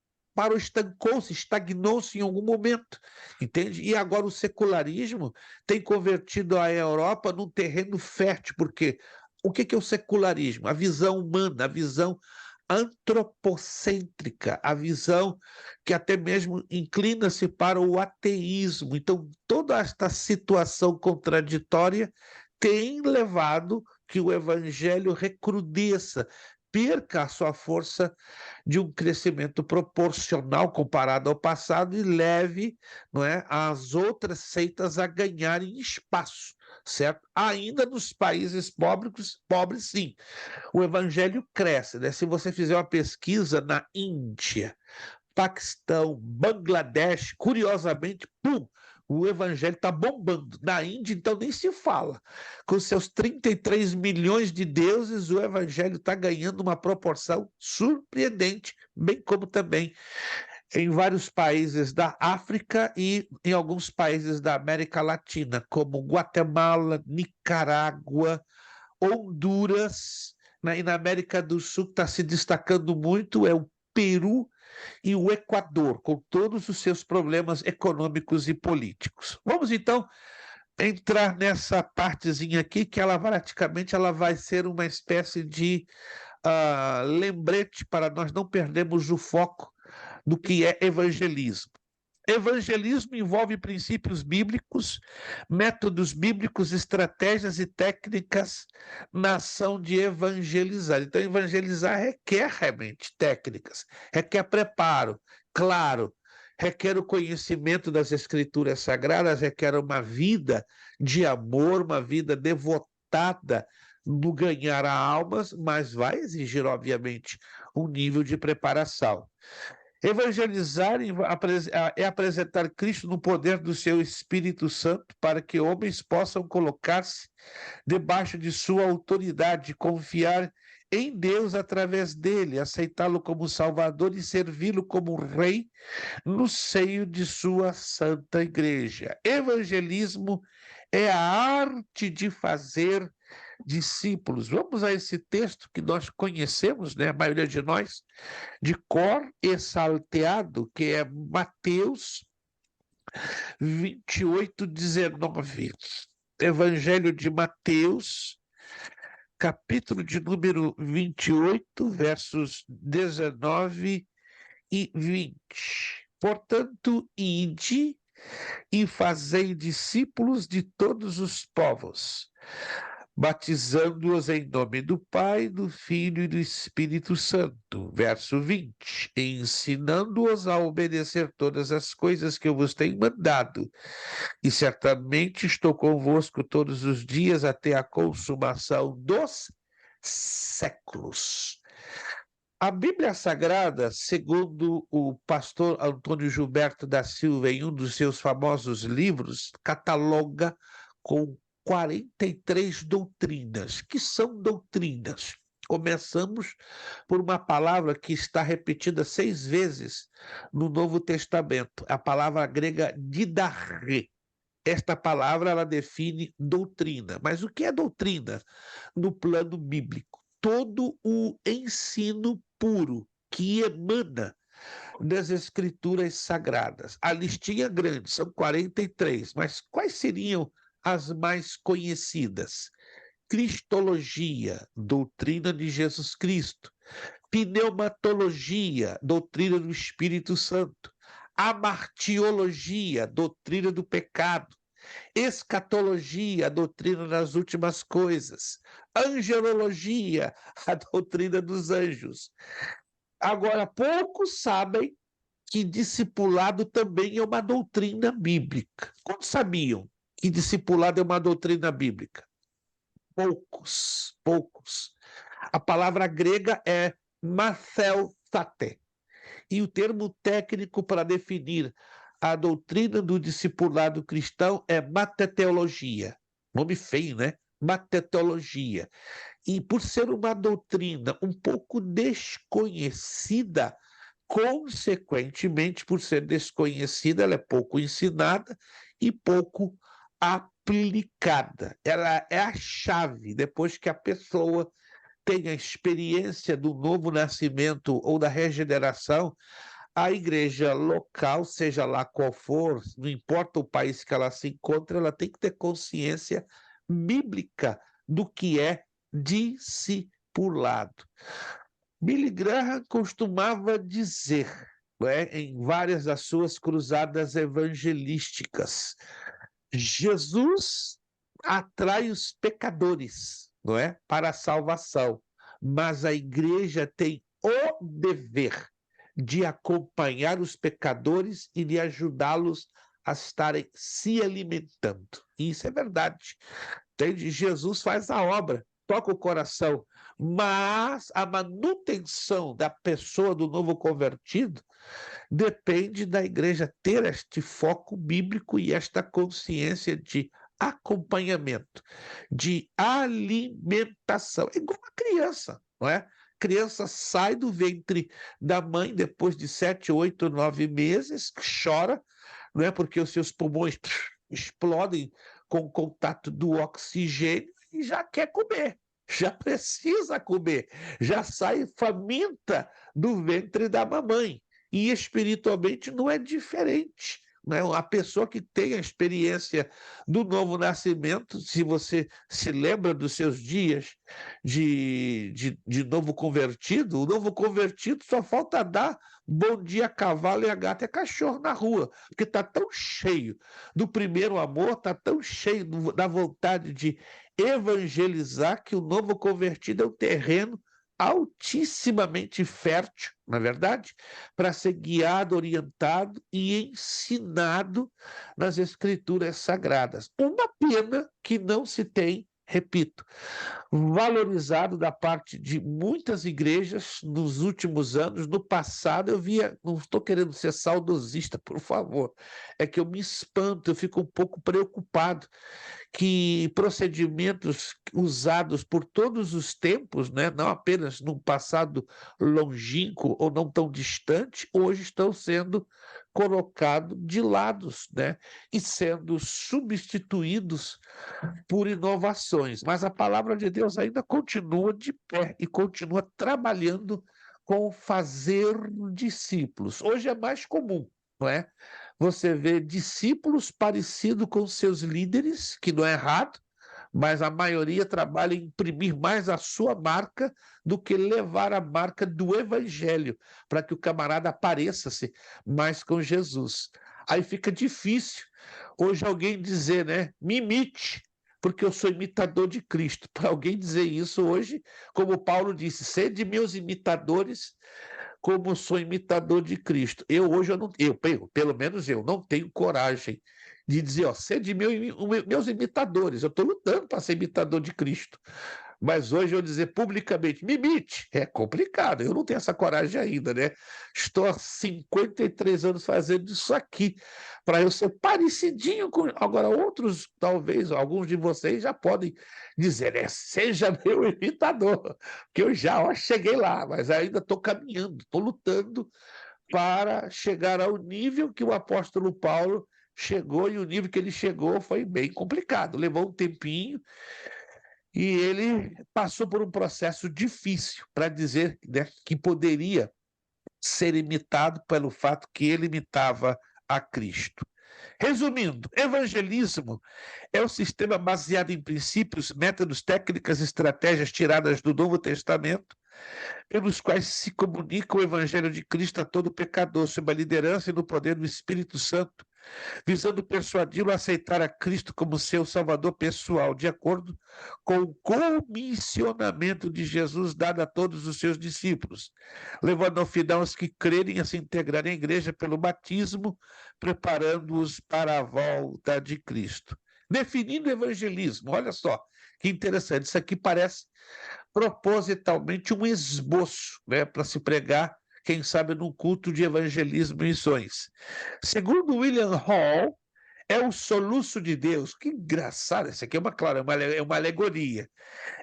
Speaker 1: Estancou-se, estagnou-se em algum momento, entende? E agora o secularismo tem convertido a Europa num terreno fértil, porque o que é o secularismo? A visão humana, a visão antropocêntrica, a visão que até mesmo inclina-se para o ateísmo. Então, toda esta situação contraditória tem levado que o evangelho recrudesça, perca a sua força de um crescimento proporcional comparado ao passado e leve, não é, as outras seitas a ganharem espaço, certo? Ainda nos países pobres, sim, o evangelho cresce, né? Se você fizer uma pesquisa na Índia, Paquistão, Bangladesh, curiosamente, pum, o evangelho está bombando. Na Índia, então, nem se fala. Com seus 33 milhões de deuses, o evangelho está ganhando uma proporção surpreendente, bem como também em vários países da África e em alguns países da América Latina, como Guatemala, Nicarágua, Honduras, né? E na América do Sul está se destacando muito é o Peru e o Equador, com todos os seus problemas econômicos e políticos. Vamos então entrar nessa partezinha aqui, que ela praticamente ela vai ser uma espécie de lembrete para nós não perdermos o foco do que é evangelismo. Evangelismo envolve princípios bíblicos, métodos bíblicos, estratégias e técnicas na ação de evangelizar. Então, evangelizar requer realmente técnicas, requer preparo, claro, requer o conhecimento das Escrituras Sagradas, requer uma vida de amor, uma vida devotada no ganhar a almas, mas vai exigir, obviamente, um nível de preparação. Evangelizar é apresentar Cristo no poder do seu Espírito Santo para que homens possam colocar-se debaixo de sua autoridade, confiar em Deus através dele, aceitá-lo como Salvador e servi-lo como Rei no seio de sua santa igreja. Evangelismo é a arte de fazer discípulos. Vamos a esse texto que nós conhecemos, né, a maioria de nós, de cor e salteado, que é Mateus 28:19. Evangelho de Mateus, capítulo de número 28, versos 19 e 20. Portanto, ide e fazei discípulos de todos os povos, batizando-os em nome do Pai, do Filho e do Espírito Santo. Verso 20. Ensinando-os a obedecer todas as coisas que eu vos tenho mandado. E certamente estou convosco todos os dias até a consumação dos séculos. A Bíblia Sagrada, segundo o pastor Antônio Gilberto da Silva, em um dos seus famosos livros, cataloga com 43 doutrinas. Que são doutrinas? Começamos por uma palavra que está repetida 6 vezes no Novo Testamento, a palavra grega didache. Esta palavra ela define doutrina. Mas o que é doutrina no plano bíblico? Todo o ensino puro que emana das Escrituras Sagradas. A listinha grande, são 43, mas quais seriam as mais conhecidas? Cristologia, doutrina de Jesus Cristo. Pneumatologia, doutrina do Espírito Santo. Amartiologia, doutrina do pecado. Escatologia, a doutrina das últimas coisas. Angelologia, a doutrina dos anjos. Agora, poucos sabem que discipulado também é uma doutrina bíblica. Quantos sabiam que discipulado é uma doutrina bíblica? Poucos. A palavra grega é mathelthate. E o termo técnico para definir a doutrina do discipulado cristão é mateteologia. Nome feio, né? Mateteologia. E por ser uma doutrina um pouco desconhecida, consequentemente, por ser desconhecida, ela é pouco ensinada e pouco aplicada. Ela é a chave, depois que a pessoa tem a experiência do novo nascimento ou da regeneração, a igreja local, seja lá qual for, não importa o país que ela se encontra, ela tem que ter consciência bíblica do que é discipulado. Billy Graham costumava dizer, em várias das suas cruzadas evangelísticas, Jesus atrai os pecadores, para a salvação, mas a igreja tem o dever de acompanhar os pecadores e de ajudá-los a estarem se alimentando. E isso é verdade. Entende? Jesus faz a obra, toca o coração, mas a manutenção da pessoa do novo convertido depende da igreja ter este foco bíblico e esta consciência de acompanhamento, de alimentação. É igual uma criança, não é? Criança sai do ventre da mãe depois de 7, 8, 9 meses, chora, não é? Porque os seus pulmões explodem com o contato do oxigênio e já quer comer, já precisa comer, já sai faminta do ventre da mamãe. E espiritualmente não é diferente. A pessoa que tem a experiência do novo nascimento, se você se lembra dos seus dias de novo convertido, o novo convertido só falta dar bom dia a cavalo e a gata e a cachorro na rua, porque está tão cheio do primeiro amor, está tão cheio da vontade de evangelizar, que o novo convertido é um terreno altissimamente fértil, na verdade, para ser guiado, orientado e ensinado nas Escrituras Sagradas. Uma pena que não se tem repito, valorizado da parte de muitas igrejas nos últimos anos. No passado eu via, não estou querendo ser saudosista, por favor, é que eu me espanto, eu fico um pouco preocupado que procedimentos usados por todos os tempos, né, não apenas num passado longínquo ou não tão distante, hoje estão sendo colocados de lados, né, e sendo substituídos por inovações. Mas a palavra de Deus ainda continua de pé e continua trabalhando com fazer discípulos. Hoje é mais comum, não é? Você vê discípulos parecidos com seus líderes, que não é errado, mas a maioria trabalha em imprimir mais a sua marca do que levar a marca do evangelho, para que o camarada apareça-se mais com Jesus. Aí fica difícil hoje alguém dizer, né, me imite, porque eu sou imitador de Cristo. Para alguém dizer isso hoje, como Paulo disse, sede meus imitadores, como sou imitador de Cristo. Hoje, pelo menos eu, não tenho coragem de dizer, ó, sede meus imitadores. Eu estou lutando para ser imitador de Cristo. Mas hoje eu dizer publicamente, me imite, é complicado. Eu não tenho essa coragem ainda, né? Estou há 53 anos fazendo isso aqui, para eu ser parecidinho com... Agora, outros, talvez, alguns de vocês já podem dizer, né? Seja meu imitador, que eu já cheguei lá, mas ainda estou caminhando, estou lutando para chegar ao nível que o apóstolo Paulo chegou, e o nível que ele chegou foi bem complicado, levou um tempinho, e ele passou por um processo difícil para dizer, né, que poderia ser imitado pelo fato que ele imitava a Cristo. Resumindo, evangelismo é um sistema baseado em princípios, métodos, técnicas, estratégias tiradas do Novo Testamento, pelos quais se comunica o evangelho de Cristo a todo pecador, sob a liderança e no poder do Espírito Santo, visando persuadi-lo a aceitar a Cristo como seu Salvador pessoal, de acordo com o comissionamento de Jesus dado a todos os seus discípulos, levando ao final os que crerem a se integrarem à igreja pelo batismo, preparando-os para a volta de Cristo. Definindo o evangelismo, olha só que interessante, isso aqui parece propositalmente um esboço, né, para se pregar, quem sabe, num culto de evangelismo e missões. Segundo William Hall, é o soluço de Deus. Que engraçado, isso aqui é uma alegoria.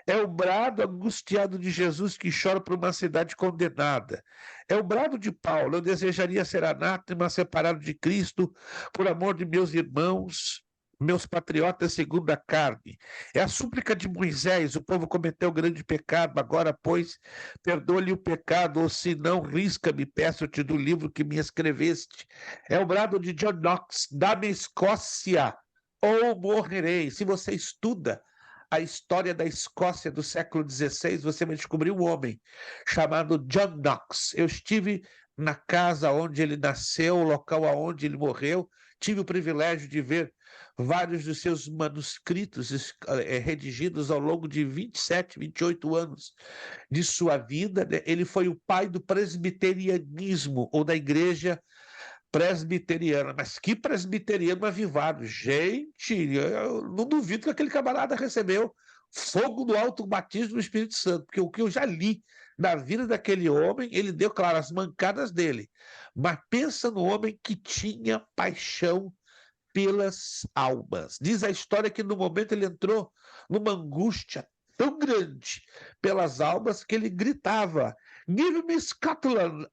Speaker 1: É o brado angustiado de Jesus que chora por uma cidade condenada. É o brado de Paulo, eu desejaria ser anátema, separado de Cristo, por amor de meus irmãos, meus patriotas segundo a carne. É a súplica de Moisés, o povo cometeu grande pecado, agora, pois, perdoa-lhe o pecado, ou se não, risca-me, peço-te do livro que me escreveste. É o brado de John Knox, dá-me Escócia, ou morrerei. Se você estuda a história da Escócia do século XVI, você vai descobrir um homem chamado John Knox. Eu estive na casa onde ele nasceu, o local onde ele morreu, tive o privilégio de ver vários dos seus manuscritos redigidos ao longo de 27, 28 anos de sua vida, né? Ele foi o pai do presbiterianismo, ou da igreja presbiteriana. Mas que presbiteriano avivado! Gente, eu não duvido que aquele camarada recebeu fogo do alto batismo do Espírito Santo, porque o que eu já li na vida daquele homem, ele deu, claro, as mancadas dele, mas pensa no homem que tinha paixão pelas almas. Diz a história que no momento ele entrou numa angústia tão grande pelas almas que ele gritava: "Give me Scotland,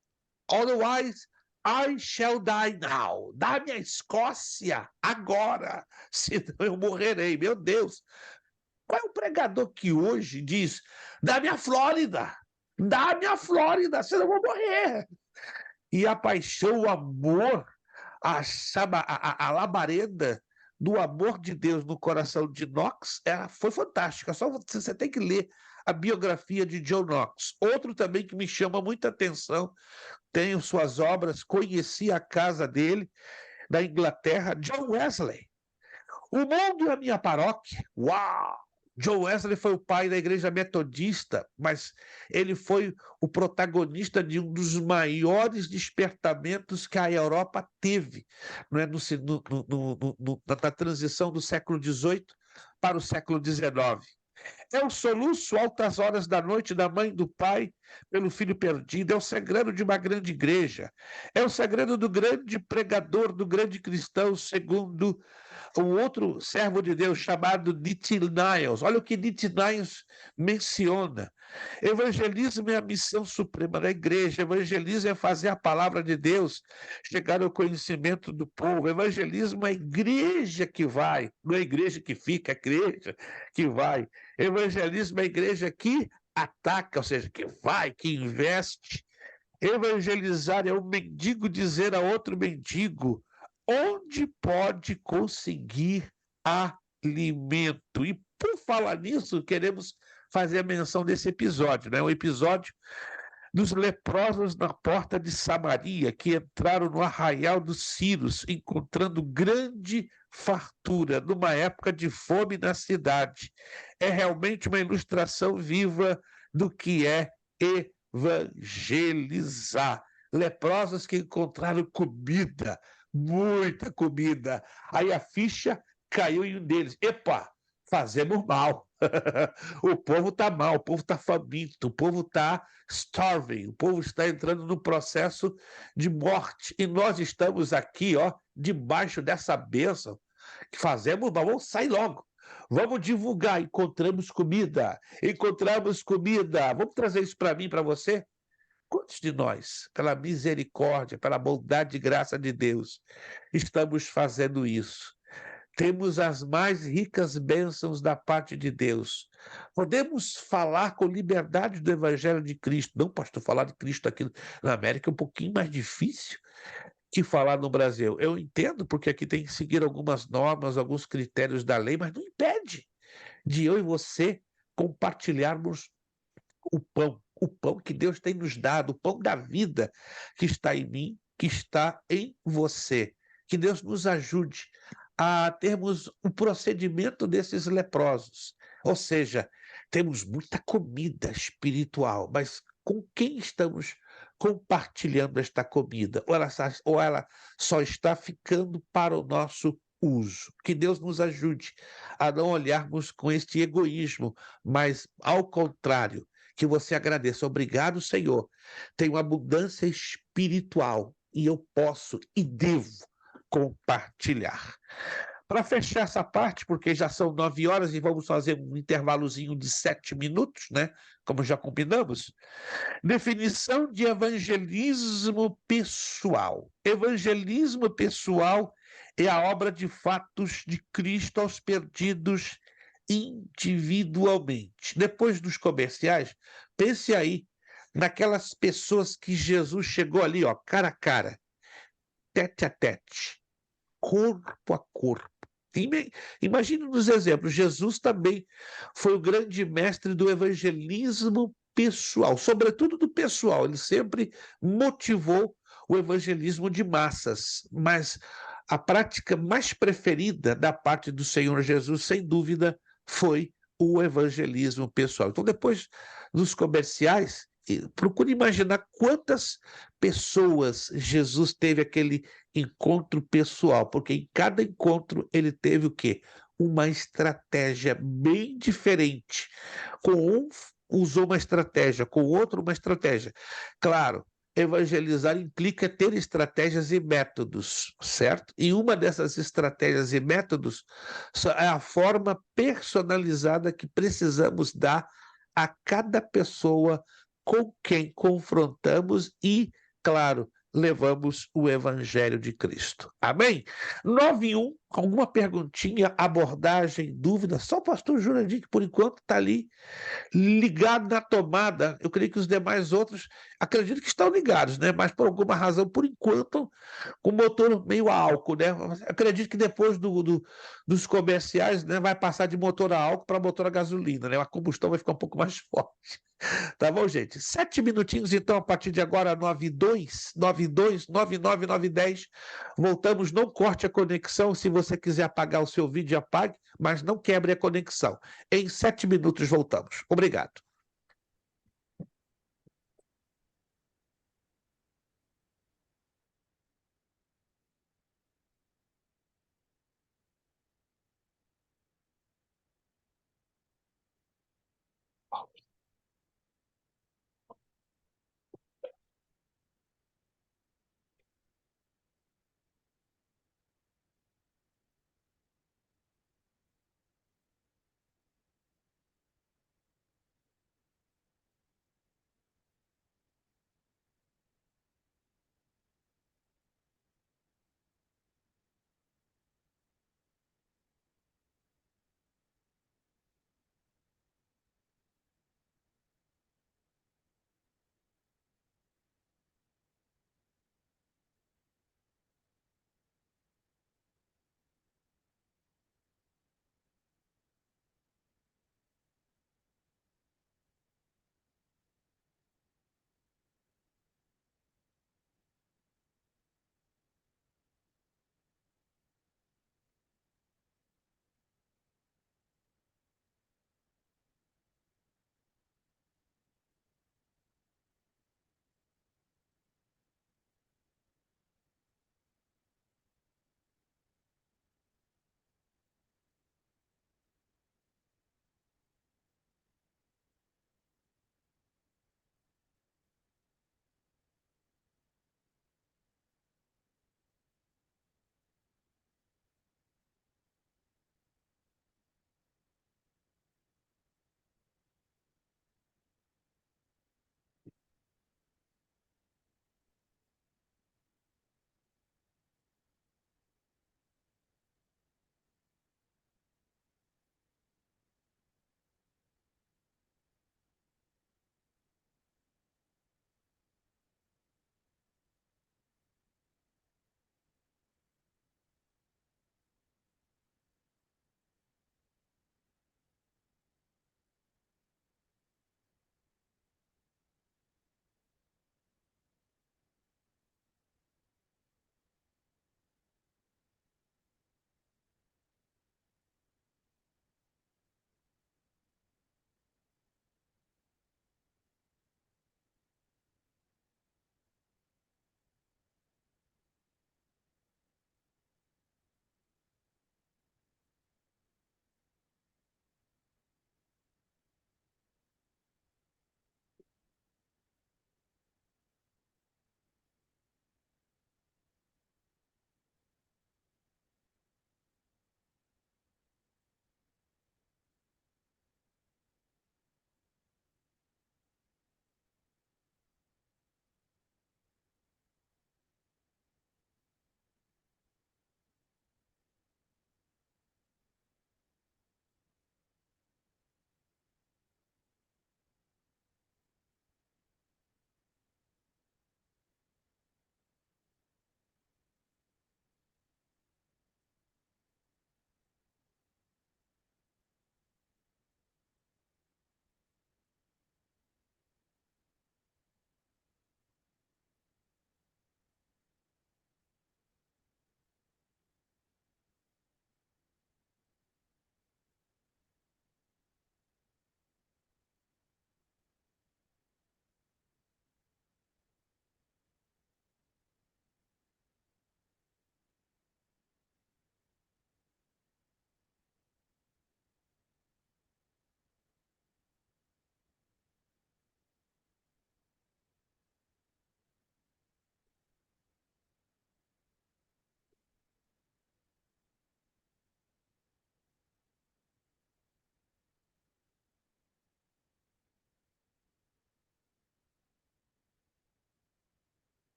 Speaker 1: otherwise I shall die now." Dá-me a Escócia agora, senão eu morrerei. Meu Deus! Qual é o pregador que hoje diz: dá-me a Flórida, senão eu vou morrer? E a paixão, o amor, a labareda do amor de Deus no coração de Knox foi fantástica. Só você tem que ler a biografia de John Knox. Outro também que me chama muita atenção, tenho suas obras, conheci a casa dele na Inglaterra, John Wesley. O mundo é a minha paróquia. Uau! John Wesley foi o pai da igreja metodista, mas ele foi o protagonista de um dos maiores despertamentos que a Europa teve, não é? Na transição do século XVIII para o século XIX. É o soluço altas horas da noite da mãe e do pai pelo filho perdido, é o segredo de uma grande igreja, é o segredo do grande pregador, do grande cristão, segundo o outro servo de Deus chamado Nitinias. Olha o que Nitinias menciona. Evangelismo é a missão suprema da igreja. Evangelismo é fazer a palavra de Deus chegar ao conhecimento do povo. Evangelismo é a igreja que vai, não é a igreja que fica, é a igreja que vai. Evangelismo é a igreja que ataca, ou seja, que vai, que investe. Evangelizar é um mendigo dizer a outro mendigo onde pode conseguir alimento. E por falar nisso, queremos fazer a menção desse episódio, né? Um episódio dos leprosos na porta de Samaria, que entraram no arraial dos Círios, encontrando grande fartura numa época de fome na cidade. É realmente uma ilustração viva do que é evangelizar. Leprosos que encontraram comida, muita comida. Aí a ficha caiu em um deles. Epa, fazemos mal. O povo está mal, o povo está faminto, o povo está starving, o povo está entrando no processo de morte. E nós estamos aqui, ó, debaixo dessa bênção, que fazemos mal, vamos sair logo. Vamos divulgar, encontramos comida. Vamos trazer isso para mim, para você? Quantos de nós, pela misericórdia, pela bondade e graça de Deus, estamos fazendo isso? Temos as mais ricas bênçãos da parte de Deus. Podemos falar com liberdade do Evangelho de Cristo. Não, pastor, falar de Cristo aqui na América é um pouquinho mais difícil que falar no Brasil. Eu entendo, porque aqui tem que seguir algumas normas, alguns critérios da lei, mas não impede de eu e você compartilharmos o pão que Deus tem nos dado, o pão da vida que está em mim, que está em você. Que Deus nos ajude a termos o procedimento desses leprosos. Ou seja, temos muita comida espiritual, mas com quem estamos compartilhando esta comida? Ou ela só está ficando para o nosso uso? Que Deus nos ajude a não olharmos com este egoísmo, mas, ao contrário, que você agradeça. Obrigado, Senhor. Tenho abundância espiritual e eu posso e devo compartilhar. Para fechar essa parte, porque já são 9 horas e vamos fazer um intervalozinho de 7 minutos, né? Como já combinamos. Definição de evangelismo pessoal. Evangelismo pessoal é a obra de fatos de Cristo aos perdidos individualmente. Depois dos comerciais, pense aí naquelas pessoas que Jesus chegou ali, ó, cara a cara, tete a tete, corpo a corpo. Imagine nos exemplos, Jesus também foi o grande mestre do evangelismo pessoal, sobretudo do pessoal. Ele sempre motivou o evangelismo de massas, mas a prática mais preferida da parte do Senhor Jesus, sem dúvida, foi o evangelismo pessoal. Então, depois dos comerciais, procure imaginar quantas pessoas Jesus teve aquele encontro pessoal, porque em cada encontro ele teve o quê? Uma estratégia bem diferente. Com um usou uma estratégia, com o outro uma estratégia. Claro, evangelizar implica ter estratégias e métodos, certo? E uma dessas estratégias e métodos é a forma personalizada que precisamos dar a cada pessoa com quem confrontamos e, claro, levamos o Evangelho de Cristo. Amém? 9:1, alguma perguntinha, abordagem, dúvida? Só o pastor Jurandir, que por enquanto está ali ligado na tomada. Eu creio que os demais outros, acredito que estão ligados, né? Mas por alguma razão, por enquanto, com o motor meio a álcool, né? Acredito que depois dos comerciais, né, vai passar de motor a álcool para motor a gasolina, né? A combustão vai ficar um pouco mais forte. Tá bom, gente? 7 minutinhos, então, a partir de agora, 9:02, 9:02, 9:09, 9:10. Voltamos, não corte a conexão. Se você quiser apagar o seu vídeo, apague, mas não quebre a conexão. Em 7 minutos voltamos. Obrigado.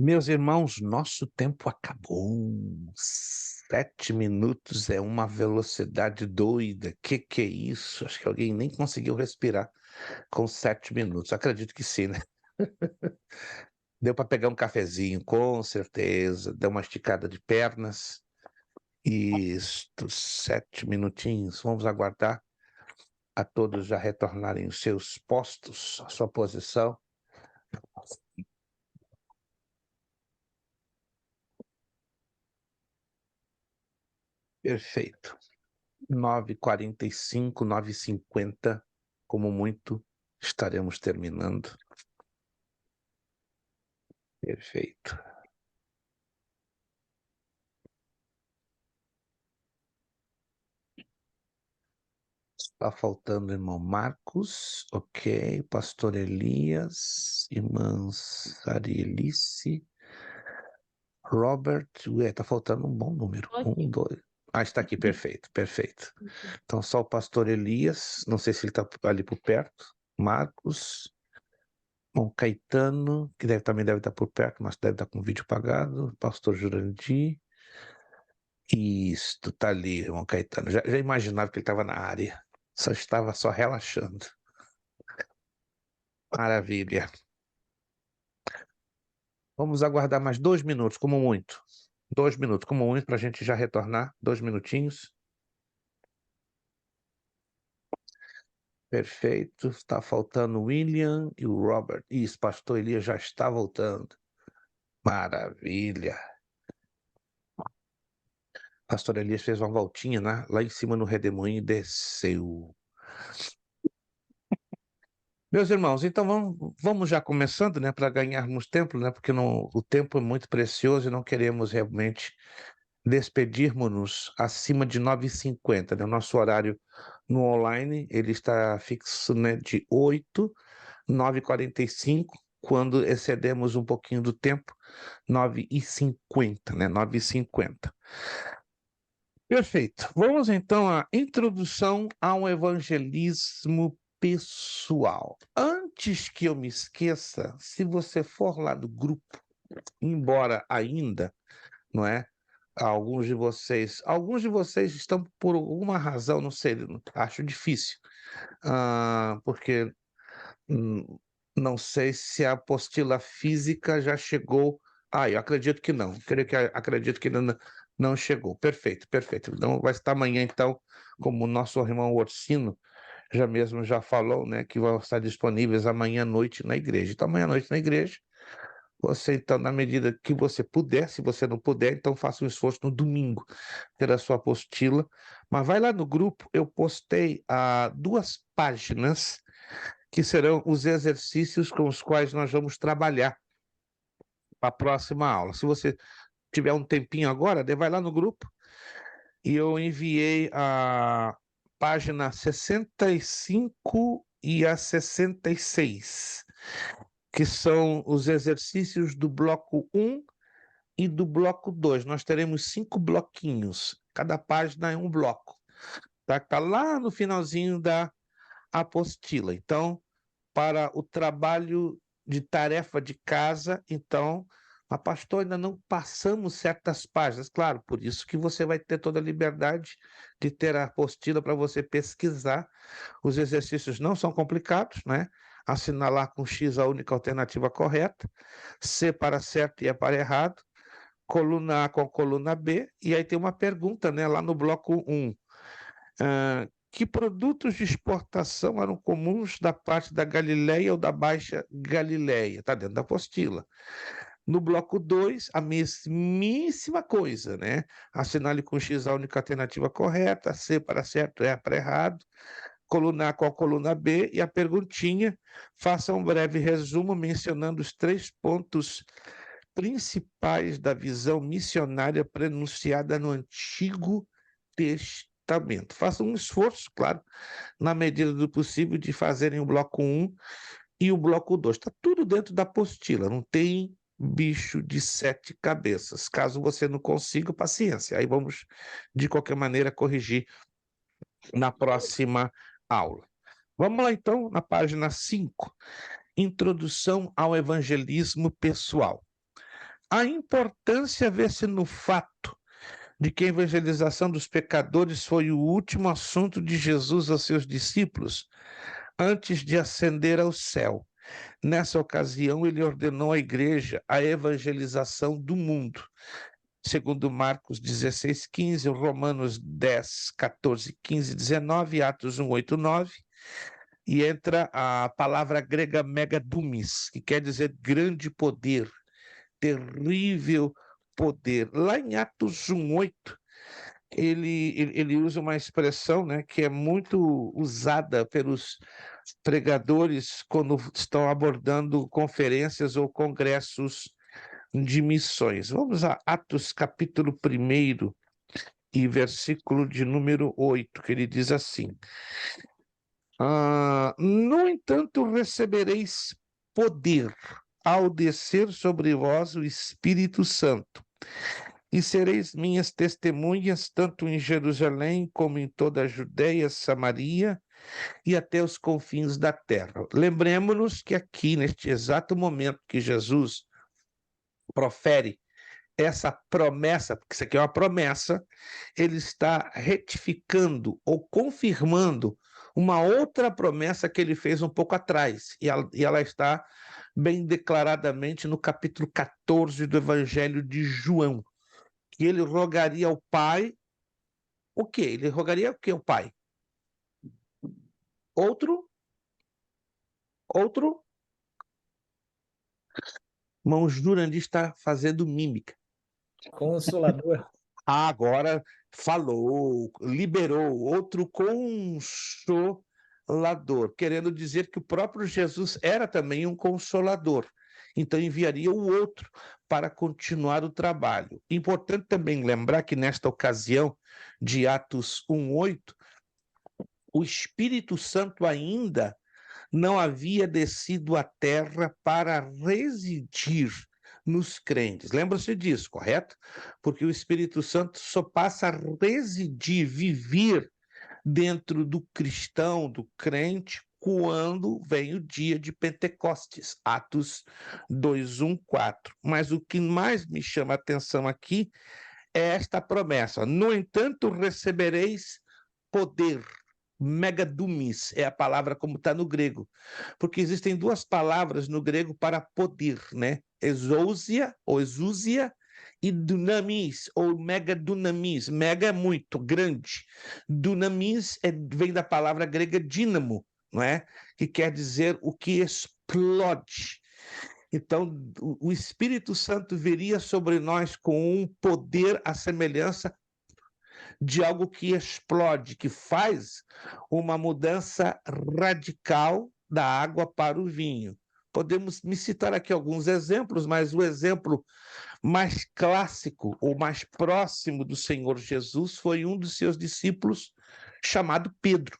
Speaker 1: Meus irmãos, nosso tempo acabou. 7 minutos é uma velocidade doida. Que é isso? Acho que alguém nem conseguiu respirar com 7 minutos. Acredito que sim, né? Deu para pegar um cafezinho, com certeza. Deu uma esticada de pernas. Isto, 7 minutinhos. Vamos aguardar a todos já retornarem os seus postos, a sua posição. Perfeito. 9h45, 9h50, como muito, estaremos terminando. Perfeito. Está faltando o irmão Marcos, ok. Pastor Elias, irmã Sarielice, Robert, está faltando um bom número.
Speaker 7: Ok.
Speaker 1: 1, 2. Ah, está aqui, perfeito, perfeito. Então, só o pastor Elias, não sei se ele está ali por perto. Marcos, bom, Caetano, que também deve estar por perto, mas deve estar com o vídeo apagado. Pastor Jurandir. Isto, tá ali, irmão Caetano. Já imaginava que ele estava na área. Estava só relaxando. Maravilha. Vamos aguardar mais 2 minutos, como muito. 2 minutos, como muito, para a gente já retornar. 2 minutinhos. Perfeito. Está faltando o William e o Robert. Isso, pastor Elias já está voltando. Maravilha. Pastor Elias fez uma voltinha, né? Lá em cima no redemoinho e desceu. Meus irmãos, então vamos já começando, né, para ganharmos tempo, né, porque o tempo é muito precioso e não queremos realmente despedirmos-nos acima de 9h50, né? O nosso horário no online, ele está fixo, né, de 8h, 9h45, quando excedemos um pouquinho do tempo, 9h50, né, 9h50. Perfeito. Vamos então à introdução ao evangelismo pessoal. Antes que eu me esqueça, se você for lá do grupo, embora ainda, não é? Alguns de vocês estão por alguma razão, não sei, acho difícil, porque não sei se a apostila física já chegou. Eu acredito que não. Acredito que não chegou. Perfeito, perfeito. Então vai estar amanhã, então, como o nosso irmão Orsino já falou, né, que vão estar disponíveis amanhã à noite na igreja. Então, amanhã à noite na igreja, você, então, na medida que você puder, se você não puder, então faça um esforço no domingo, ter a sua apostila. Mas vai lá no grupo, eu postei 2 páginas que serão os exercícios com os quais nós vamos trabalhar para a próxima aula. Se você tiver um tempinho agora, vai lá no grupo e eu enviei a página 65 e a 66, que são os exercícios do bloco 1 e do bloco 2. Nós teremos 5 bloquinhos, cada página é um bloco. Tá lá no finalzinho da apostila. Então, para o trabalho de tarefa de casa, então, pastor, ainda não passamos certas páginas. Claro, por isso que você vai ter toda a liberdade de ter a apostila para você pesquisar. Os exercícios não são complicados, né? Assinalar com X a única alternativa correta, C para certo e E para errado, coluna A com a coluna B, e aí tem uma pergunta, né, lá no bloco 1. Que produtos de exportação eram comuns da parte da Galileia ou da Baixa Galileia? Está dentro da apostila. No bloco 2, a mesmíssima coisa, né? Assinale com X a única alternativa correta, C para certo, E para errado, coluna A com a coluna B, e a perguntinha, faça um breve resumo mencionando os 3 pontos principais da visão missionária prenunciada no Antigo Testamento. Façam um esforço, claro, na medida do possível, de fazerem o bloco 1 e o bloco 2. Está tudo dentro da apostila, não tem bicho de 7 cabeças. Caso você não consiga, paciência. Aí vamos, de qualquer maneira, corrigir na próxima aula. Vamos lá, então, na página 5. Introdução ao evangelismo pessoal. A importância vê-se no fato de que a evangelização dos pecadores foi o último assunto de Jesus aos seus discípulos antes de ascender ao céu. Nessa ocasião, ele ordenou à igreja a evangelização do mundo. Segundo Marcos 16:15, Romanos 10, 14, 15, 19, Atos 1, 8, 9, e entra a palavra grega megadumis, que quer dizer grande poder, terrível poder. Lá em Atos 1, 8, ele usa uma expressão, né, que é muito usada pelos pregadores quando estão abordando conferências ou congressos de missões. Vamos a Atos capítulo 1 e versículo de número 8, que ele diz assim: no entanto, recebereis poder ao descer sobre vós o Espírito Santo, e sereis minhas testemunhas tanto em Jerusalém como em toda a Judéia, Samaria e até os confins da terra. Lembremos-nos que aqui, neste exato momento que Jesus profere essa promessa, porque isso aqui é uma promessa, ele está retificando ou confirmando uma outra promessa que ele fez um pouco atrás, e ela está bem declaradamente no capítulo 14 do Evangelho de João, que ele rogaria ao Pai o quê? Ele rogaria o quê ao Pai? Outro? Irmão Jurandir está fazendo mímica.
Speaker 6: Consolador.
Speaker 1: Agora falou, liberou outro consolador, querendo dizer que o próprio Jesus era também um consolador. Então enviaria o outro para continuar o trabalho. Importante também lembrar que nesta ocasião de Atos 1:8, o Espírito Santo ainda não havia descido à terra para residir nos crentes. Lembra-se disso, correto? Porque o Espírito Santo só passa a residir, viver dentro do cristão, do crente, quando vem o dia de Pentecostes, Atos 2:1-4. Mas o que mais me chama a atenção aqui é esta promessa: no entanto, recebereis poder. Megadumis é a palavra como está no grego, porque existem duas palavras no grego para poder, né? Exousia ou exúsia e dunamis ou megadunamis. Mega é muito grande, dunamis vem da palavra grega dínamo, não é? Que quer dizer o que explode. Então, o Espírito Santo viria sobre nós com um poder à semelhança de algo que explode, que faz uma mudança radical da água para o vinho. Podemos me citar aqui alguns exemplos, mas o exemplo mais clássico ou mais próximo do Senhor Jesus foi um dos seus discípulos chamado Pedro.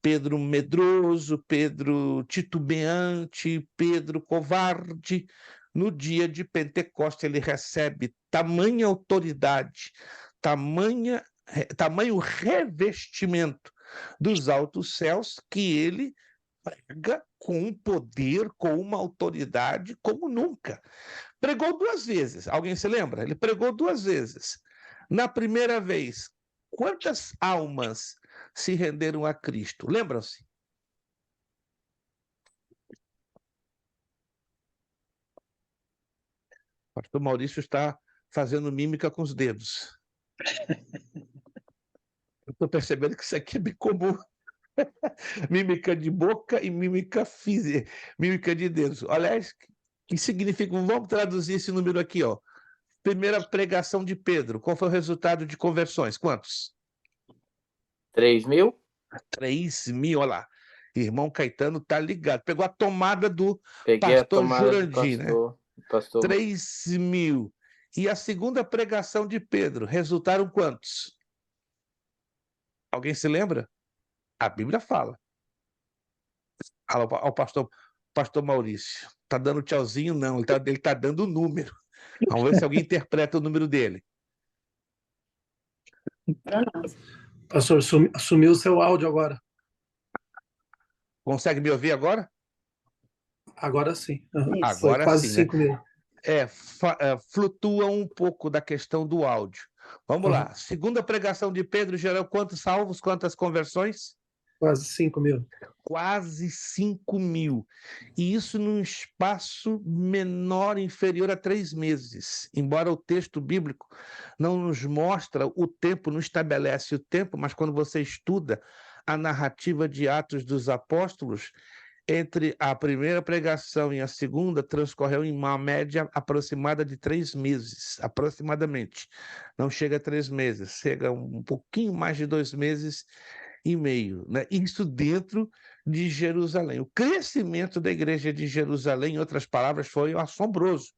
Speaker 1: Pedro medroso, Pedro titubeante, Pedro covarde. No dia de Pentecostes ele recebe tamanha autoridade, tamanho revestimento dos altos céus, que ele prega com um poder, com uma autoridade como nunca. Pregou 2 vezes, alguém se lembra? Ele pregou 2 vezes. Na primeira vez, quantas almas se renderam a Cristo? Lembram-se? O pastor Maurício está fazendo mímica com os dedos. Eu estou percebendo que isso aqui é bem comum. Mímica de boca e mímica física, mímica de dedos. Aliás, que significa? Vamos traduzir esse número aqui, ó. Primeira pregação de Pedro. Qual foi o resultado de conversões? Quantos?
Speaker 7: 3.000?
Speaker 1: 3.000, olha lá. Irmão Caetano tá ligado. Pegou a tomada do
Speaker 7: Peguei a
Speaker 1: pastor
Speaker 7: tomada do
Speaker 1: Jurandir, né?
Speaker 7: pastor.
Speaker 1: 3.000. E a segunda pregação de Pedro, resultaram quantos? Alguém se lembra? A Bíblia fala. Fala ao pastor Maurício. Tá dando tchauzinho? Não, ele tá dando o número. Vamos ver se alguém interpreta o número dele.
Speaker 2: Pastor, sumiu o seu áudio agora.
Speaker 1: Consegue me ouvir agora?
Speaker 2: Agora sim. Uhum.
Speaker 1: Agora
Speaker 2: Foi quase
Speaker 1: sim, né?
Speaker 2: 5.000.
Speaker 1: flutua um pouco da questão do áudio. Vamos lá. Segunda pregação de Pedro gerou quantos salvos, quantas conversões?
Speaker 2: Quase 5.000.
Speaker 1: Quase 5.000. E isso num espaço menor, inferior a 3 meses. Embora o texto bíblico não nos mostra o tempo, não estabelece o tempo, mas quando você estuda a narrativa de Atos dos Apóstolos, entre a primeira pregação e a segunda, transcorreu em uma média aproximada de 3 meses, aproximadamente. Não chega a 3 meses, chega um pouquinho mais de 2 meses e meio, né? Isso dentro de Jerusalém. O crescimento da igreja de Jerusalém, em outras palavras, foi assombroso.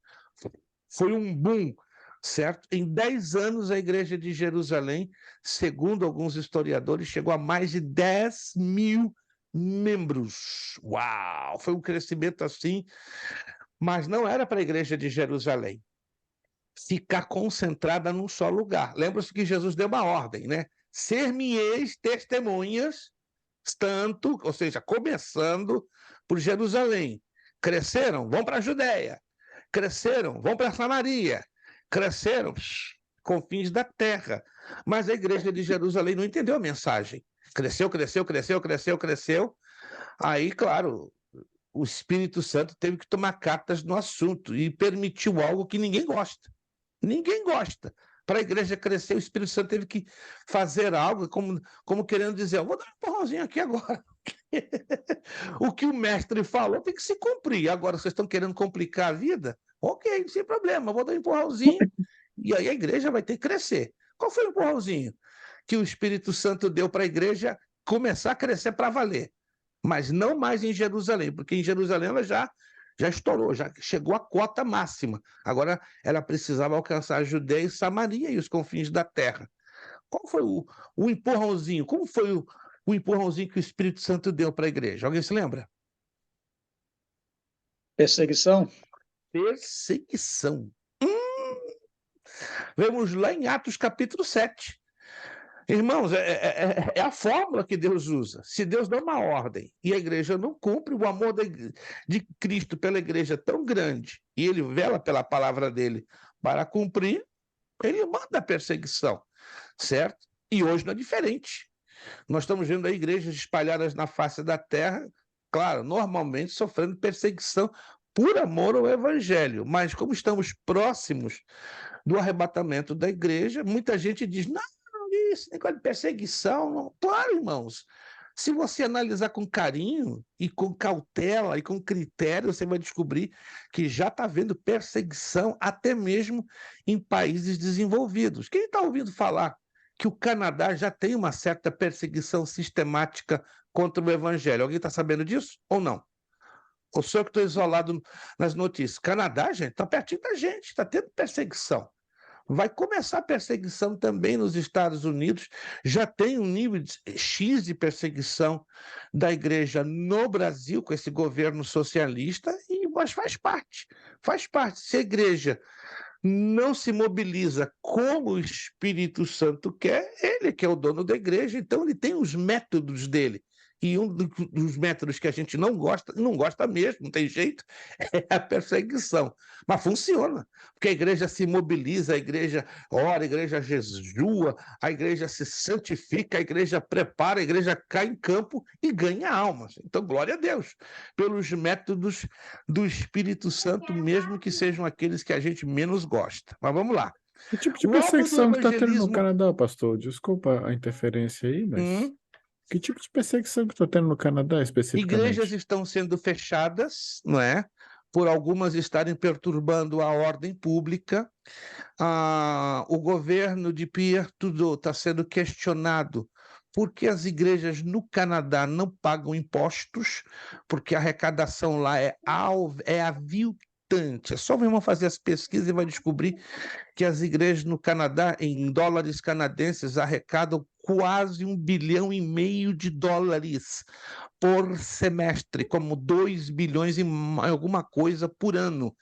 Speaker 1: Foi um boom, certo? Em 10 anos, a igreja de Jerusalém, segundo alguns historiadores, chegou a mais de 10.000 membros. Uau! Foi um crescimento assim, mas não era para a igreja de Jerusalém ficar concentrada num só lugar. Lembra-se que Jesus deu uma ordem, né? Ser-me-eis testemunhas, tanto, ou seja, começando por Jerusalém. Cresceram, vão para a Judéia. Cresceram, vão para Samaria. Cresceram, confins da terra. Mas a igreja de Jerusalém não entendeu a mensagem. Cresceu, cresceu, cresceu, cresceu, cresceu. Aí, claro, o Espírito Santo teve que tomar cartas no assunto e permitiu algo que ninguém gosta. Ninguém gosta. Para a igreja crescer, o Espírito Santo teve que fazer algo como querendo dizer, eu vou dar um empurrãozinho aqui agora. O que o mestre falou tem que se cumprir. Agora, vocês estão querendo complicar a vida? Ok, sem problema, eu vou dar um empurrãozinho e aí a igreja vai ter que crescer. Qual foi o empurrãozinho que o Espírito Santo deu para a igreja começar a crescer para valer? Mas não mais em Jerusalém, porque em Jerusalém ela já estourou, já chegou à cota máxima. Agora ela precisava alcançar a Judeia e Samaria e os confins da terra. Qual foi o empurrãozinho? Como foi o empurrãozinho que o Espírito Santo deu para a igreja? Alguém se lembra?
Speaker 8: Perseguição?
Speaker 1: Perseguição. Vemos lá em Atos capítulo 7. Irmãos, é a fórmula que Deus usa. Se Deus dá uma ordem e a igreja não cumpre, o amor de Cristo pela igreja é tão grande e ele vela pela palavra dele para cumprir, ele manda a perseguição, certo? E hoje não é diferente. Nós estamos vendo aí igrejas espalhadas na face da terra, claro, normalmente sofrendo perseguição por amor ao evangelho, mas como estamos próximos do arrebatamento da igreja, muita gente diz, não, isso, negócio de perseguição, não. Claro, irmãos, se você analisar com carinho e com cautela e com critério, você vai descobrir que já está havendo perseguição até mesmo em países desenvolvidos. Quem está ouvindo falar que o Canadá já tem uma certa perseguição sistemática contra o evangelho? Alguém está sabendo disso ou não? Ou sou eu que estou isolado nas notícias? Canadá, gente, está pertinho da gente, está tendo perseguição. Vai começar a perseguição também nos Estados Unidos, já tem um nível X de perseguição da igreja no Brasil, com esse governo socialista, mas faz parte. Se a igreja não se mobiliza como o Espírito Santo quer, ele que é o dono da igreja, então ele tem os métodos dele. E um dos métodos que a gente não gosta mesmo, não tem jeito, é a perseguição. Mas funciona, porque a igreja se mobiliza, a igreja ora, a igreja jejua, a igreja se santifica, a igreja prepara, a igreja cai em campo e ganha almas. Então, glória a Deus, pelos métodos do Espírito Santo, mesmo que sejam aqueles que a gente menos gosta. Mas vamos lá.
Speaker 9: Que tipo de perseguição que está tendo no Canadá, pastor? Desculpa a interferência aí, mas... Que tipo de perseguição que está tendo no Canadá especificamente?
Speaker 1: Igrejas estão sendo fechadas, não é? Por algumas estarem perturbando a ordem pública. O governo de Pierre Trudeau está sendo questionado porque as igrejas no Canadá não pagam impostos, porque a arrecadação lá é aviltante. É só o irmão fazer as pesquisas e vai descobrir que as igrejas no Canadá, em dólares canadenses, arrecadam quase 1,5 bilhão de dólares por semestre, como 2 bilhões e alguma coisa por ano.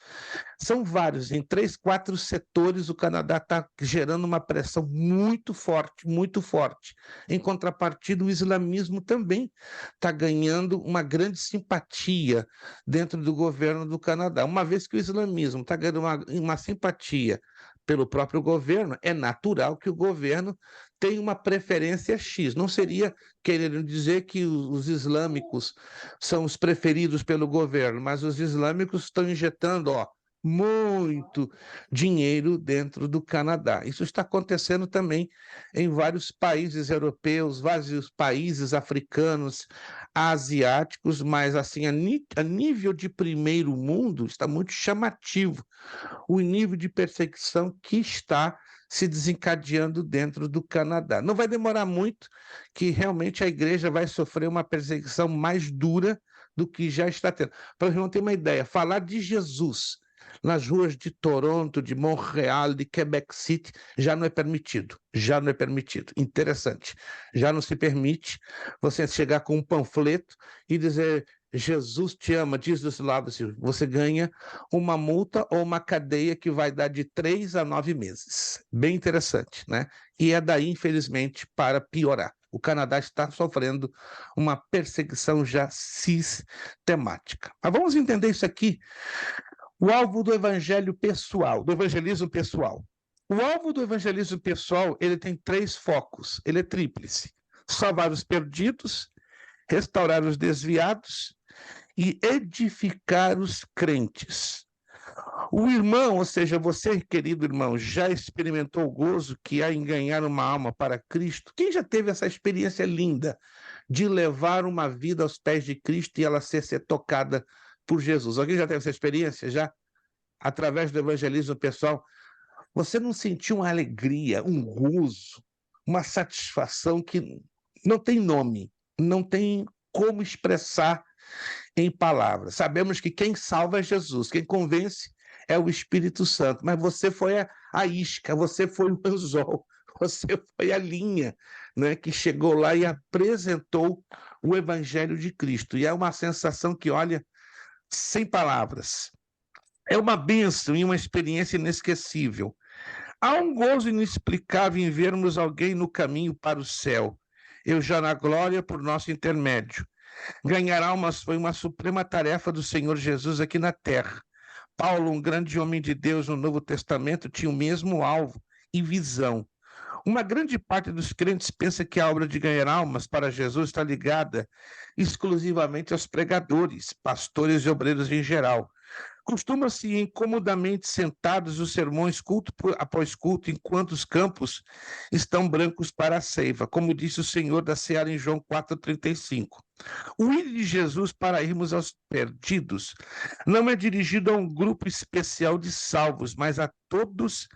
Speaker 1: São vários, em 3, 4 setores o Canadá está gerando uma pressão muito forte, muito forte. Em contrapartida, o islamismo também está ganhando uma grande simpatia dentro do governo do Canadá. Uma vez que o islamismo está ganhando uma simpatia pelo próprio governo, é natural que o governo tenha uma preferência X. Não seria querendo dizer que os islâmicos são os preferidos pelo governo, mas os islâmicos estão injetando, muito dinheiro dentro do Canadá. Isso está acontecendo também em vários países europeus, vários países africanos, asiáticos, mas assim, a nível de primeiro mundo está muito chamativo o nível de perseguição que está se desencadeando dentro do Canadá. Não vai demorar muito que realmente a igreja vai sofrer uma perseguição mais dura do que já está tendo. Para o irmão ter uma ideia, falar de Jesus nas ruas de Toronto, de Montreal, de Quebec City, já não é permitido. Já não é permitido. Interessante. Já não se permite você chegar com um panfleto e dizer Jesus te ama, diz dos lados, você ganha uma multa ou uma cadeia que vai dar de 3 a 9 meses. Bem interessante, né? E é daí, infelizmente, para piorar. O Canadá está sofrendo uma perseguição já sistemática. Mas vamos entender isso aqui. O alvo do evangelho pessoal, do evangelismo pessoal. O alvo do evangelismo pessoal, ele tem 3 focos, ele é tríplice. Salvar os perdidos, restaurar os desviados e edificar os crentes. O irmão, ou seja, você, querido irmão, já experimentou o gozo que há em ganhar uma alma para Cristo? Quem já teve essa experiência linda de levar uma vida aos pés de Cristo e ela ser tocada por Jesus? Alguém já teve essa experiência? Já? Através do evangelismo pessoal? Você não sentiu uma alegria, um gozo, uma satisfação que não tem nome, não tem como expressar em palavras? Sabemos que quem salva é Jesus, quem convence é o Espírito Santo, mas você foi a isca, você foi o anzol, você foi a linha, né, que chegou lá e apresentou o Evangelho de Cristo. E é uma sensação que, olha, sem palavras. É uma bênção e uma experiência inesquecível. Há um gozo inexplicável em vermos alguém no caminho para o céu, eu já na glória por nosso intermédio. Ganhar almas foi uma suprema tarefa do Senhor Jesus aqui na terra. Paulo, um grande homem de Deus no Novo Testamento, tinha o mesmo alvo e visão. Uma grande parte dos crentes pensa que a obra de ganhar almas para Jesus está ligada exclusivamente aos pregadores, pastores e obreiros em geral. Costuma-se incomodamente sentados os sermões culto após culto, enquanto os campos estão brancos para a ceifa, como disse o Senhor da Seara em João 4,35. O ir de Jesus para irmos aos perdidos não é dirigido a um grupo especial de salvos, mas a todos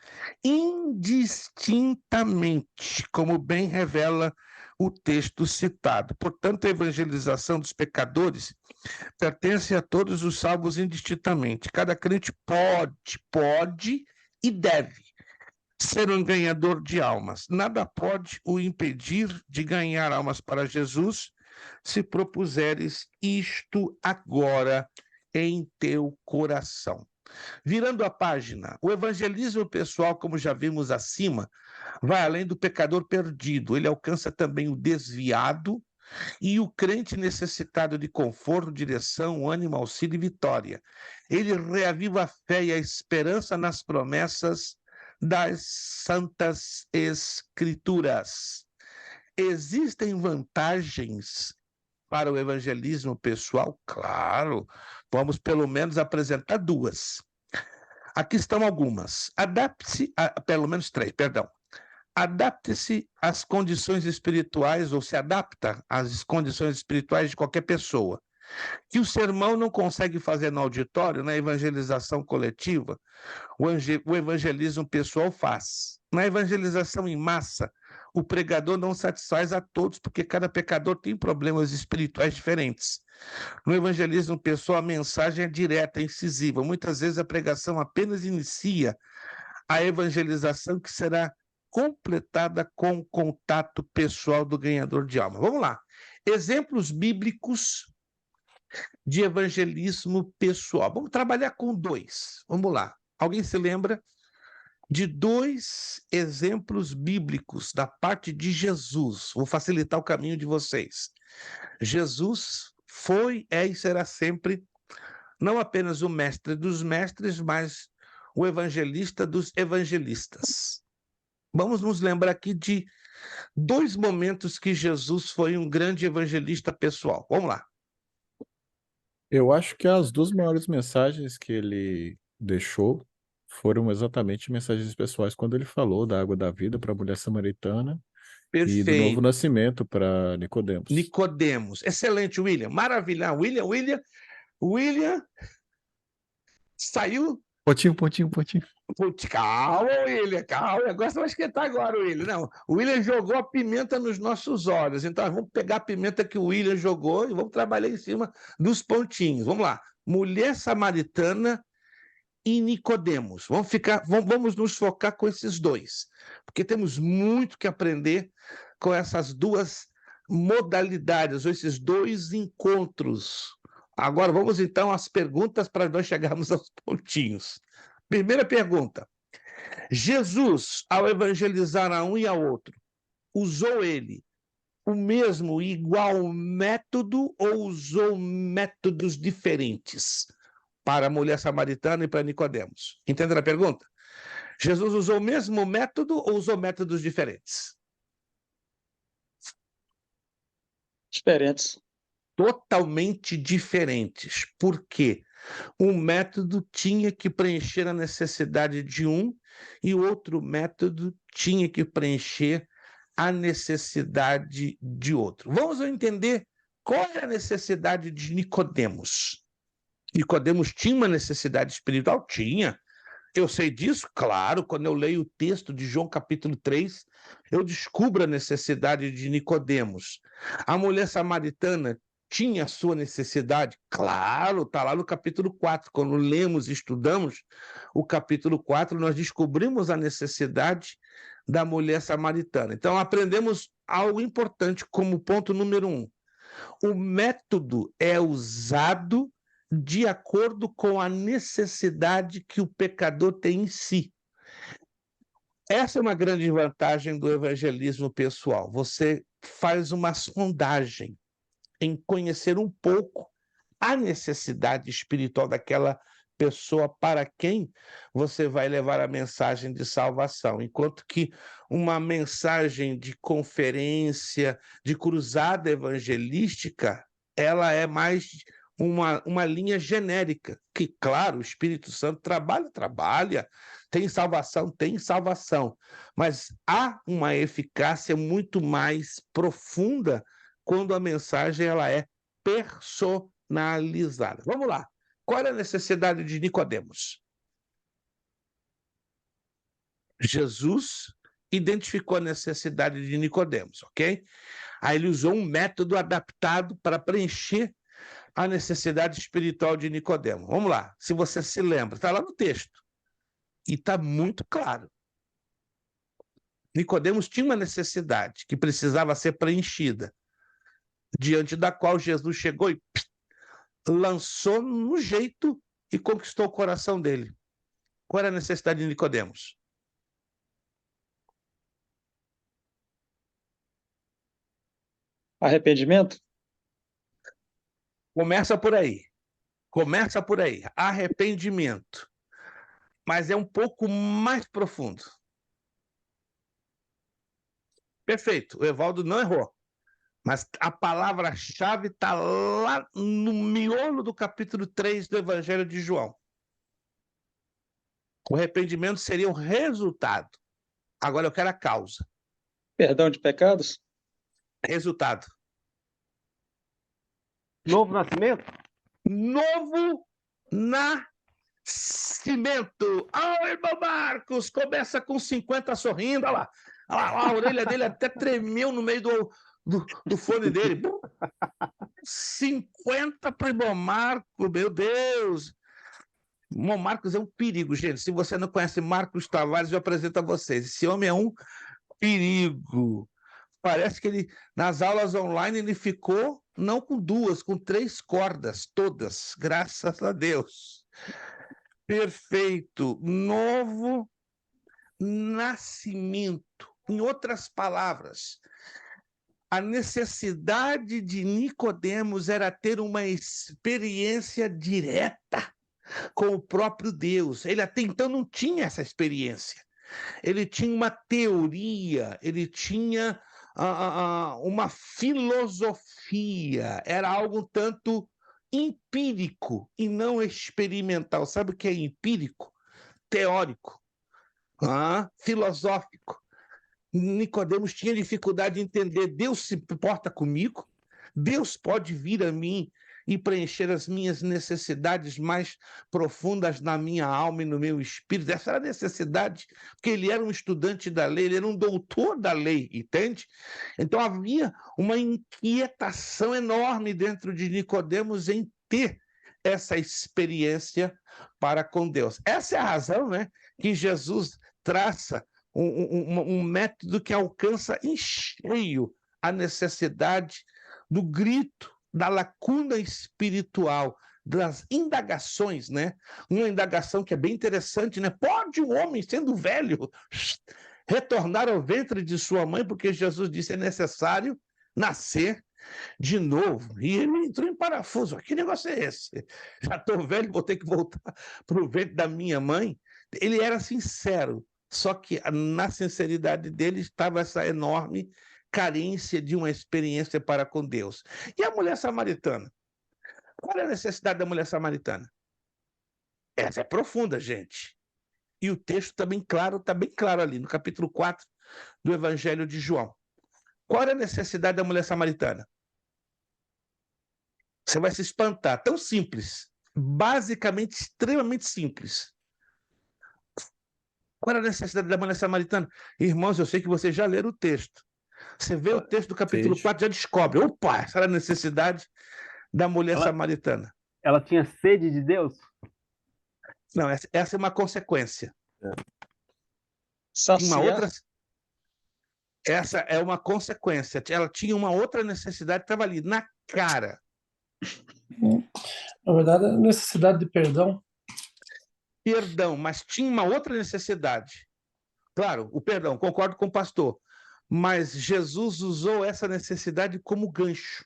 Speaker 1: indistintamente, como bem revela o texto citado. Portanto, a evangelização dos pecadores pertence a todos os salvos indistintamente. Cada crente pode e deve ser um ganhador de almas. Nada pode o impedir de ganhar almas para Jesus, se propuseres isto agora em teu coração. Virando a página, o evangelismo pessoal, como já vimos acima, vai além do pecador perdido. Ele alcança também o desviado e o crente necessitado de conforto, direção, ânimo, auxílio e vitória. Ele reaviva a fé e a esperança nas promessas das Santas Escrituras. Existem vantagens para o evangelismo pessoal? Claro, vamos pelo menos apresentar 2. Aqui estão algumas. Pelo menos 3, perdão. Adapte-se às condições espirituais, ou se adapta às condições espirituais de qualquer pessoa. Que o sermão não consegue fazer no auditório, na evangelização coletiva, o evangelismo pessoal faz. Na evangelização em massa, o pregador não satisfaz a todos, porque cada pecador tem problemas espirituais diferentes. No evangelismo pessoal, a mensagem é direta, incisiva. Muitas vezes a pregação apenas inicia a evangelização que será completada com o contato pessoal do ganhador de alma. Vamos lá. Exemplos bíblicos de evangelismo pessoal. Vamos trabalhar com 2. Vamos lá. Alguém se lembra de 2 exemplos bíblicos da parte de Jesus? Vou facilitar o caminho de vocês. Jesus foi, é e será sempre não apenas o mestre dos mestres, mas o evangelista dos evangelistas. Vamos nos lembrar aqui de 2 momentos que Jesus foi um grande evangelista pessoal. Vamos lá.
Speaker 9: Eu acho que as 2 maiores mensagens que ele deixou foram exatamente mensagens pessoais quando ele falou da água da vida para a mulher samaritana e do novo
Speaker 1: Perfeito.
Speaker 9: nascimento para Nicodemos.
Speaker 1: Nicodemos. Excelente, William. Maravilha. William saiu.
Speaker 9: Pontinho.
Speaker 1: Putz, calma, William, calma. O negócio vai esquentar agora, William. Não, o William jogou a pimenta nos nossos olhos. Então, vamos pegar a pimenta que o William jogou e vamos trabalhar em cima dos pontinhos. Vamos lá. Mulher samaritana e Nicodemos. Vamos nos focar com esses 2, porque temos muito que aprender com essas 2 modalidades, ou esses 2 encontros. Agora, vamos então às perguntas para nós chegarmos aos pontinhos. Primeira pergunta. Jesus, ao evangelizar a um e ao outro, usou ele o mesmo e igual método ou usou métodos diferentes para a mulher samaritana e para Nicodemos? Entenderam a pergunta? Jesus usou o mesmo método ou usou métodos diferentes?
Speaker 8: Diferentes.
Speaker 1: Totalmente diferentes. Por quê? Um método tinha que preencher a necessidade de um e o outro método tinha que preencher a necessidade de outro. Vamos entender qual é a necessidade de Nicodemos. Nicodemos tinha uma necessidade espiritual? Tinha. Eu sei disso? Claro, quando eu leio o texto de João capítulo 3, eu descubro a necessidade de Nicodemos. A mulher samaritana tinha a sua necessidade? Claro, está lá no capítulo 4. Quando lemos e estudamos o capítulo 4, nós descobrimos a necessidade da mulher samaritana. Então, aprendemos algo importante como ponto número 1. O método é usado de acordo com a necessidade que o pecador tem em si. Essa é uma grande vantagem do evangelismo pessoal. Você faz uma sondagem em conhecer um pouco a necessidade espiritual daquela pessoa para quem você vai levar a mensagem de salvação. Enquanto que uma mensagem de conferência, de cruzada evangelística, ela é mais uma linha genérica, que, claro, o Espírito Santo trabalha, tem salvação, mas há uma eficácia muito mais profunda quando a mensagem ela é personalizada. Vamos lá. Qual era a necessidade de Nicodemos? Jesus identificou a necessidade de Nicodemos, ok? Aí ele usou um método adaptado para preencher a necessidade espiritual de Nicodemos. Vamos lá. Se você se lembra, está lá no texto. E está muito claro. Nicodemos tinha uma necessidade que precisava ser preenchida, diante da qual Jesus chegou e lançou no jeito e conquistou o coração dele. Qual era a necessidade de Nicodemos?
Speaker 8: Arrependimento?
Speaker 1: Começa por aí. Arrependimento. Mas é um pouco mais profundo. Perfeito. O Evaldo não errou. Mas a palavra-chave está lá no miolo do capítulo 3 do Evangelho de João. O arrependimento seria o resultado. Agora eu quero a causa.
Speaker 8: Perdão de pecados?
Speaker 1: Resultado.
Speaker 3: Novo nascimento?
Speaker 1: Novo nascimento. Ah, irmão Marcos, começa com 50 sorrindo, olha lá. A orelha dele até tremeu no meio do fone dele. 50 para o irmão Marcos, meu Deus. Irmão Marcos é um perigo, gente. Se você não conhece Marcos Tavares, eu apresento a vocês. Esse homem é um perigo. Parece que ele, nas aulas online, ele ficou não com 2, com 3 cordas, todas, graças a Deus. Perfeito. Novo nascimento. Em outras palavras, a necessidade de Nicodemos era ter uma experiência direta com o próprio Deus. Ele até então não tinha essa experiência. Ele tinha uma teoria, ele tinha uma filosofia, era algo tanto empírico e não experimental. Sabe o que é empírico? Teórico, filosófico. Nicodemos tinha dificuldade de entender: Deus se importa comigo? Deus pode vir a mim e preencher as minhas necessidades mais profundas na minha alma e no meu espírito? Essa era a necessidade, porque ele era um estudante da lei, ele era um doutor da lei, entende? Então havia uma inquietação enorme dentro de Nicodemos em ter essa experiência para com Deus. Essa é a razão, né, que Jesus traça um método que alcança em cheio a necessidade do grito, da lacuna espiritual, das indagações, né? Uma indagação que é bem interessante, né? Pode um homem, sendo velho, retornar ao ventre de sua mãe? Porque Jesus disse: é necessário nascer de novo. E ele entrou em parafuso. Que negócio é esse? Já estou velho, vou ter que voltar para o ventre da minha mãe? Ele era sincero, só que na sinceridade dele estava essa enorme carência de uma experiência para com Deus. E a mulher samaritana? Qual é a necessidade da mulher samaritana? Essa é profunda, gente. E o texto também está bem claro ali, no capítulo 4 do Evangelho de João. Qual é a necessidade da mulher samaritana? Você vai se espantar. Tão simples. Basicamente, extremamente simples. Qual era a necessidade da mulher samaritana? Irmãos, eu sei que vocês já leram o texto. Você vê o texto do capítulo 4, já descobre. Opa, essa era a necessidade da mulher samaritana.
Speaker 3: Ela tinha sede de Deus?
Speaker 1: Não, essa é uma consequência.
Speaker 8: Saciar.
Speaker 1: Essa é uma consequência. Ela tinha uma outra necessidade que estava ali, na cara.
Speaker 2: Na verdade, a necessidade de perdão.
Speaker 1: Perdão, mas tinha uma outra necessidade. Claro, o perdão, concordo com o pastor. Mas Jesus usou essa necessidade como gancho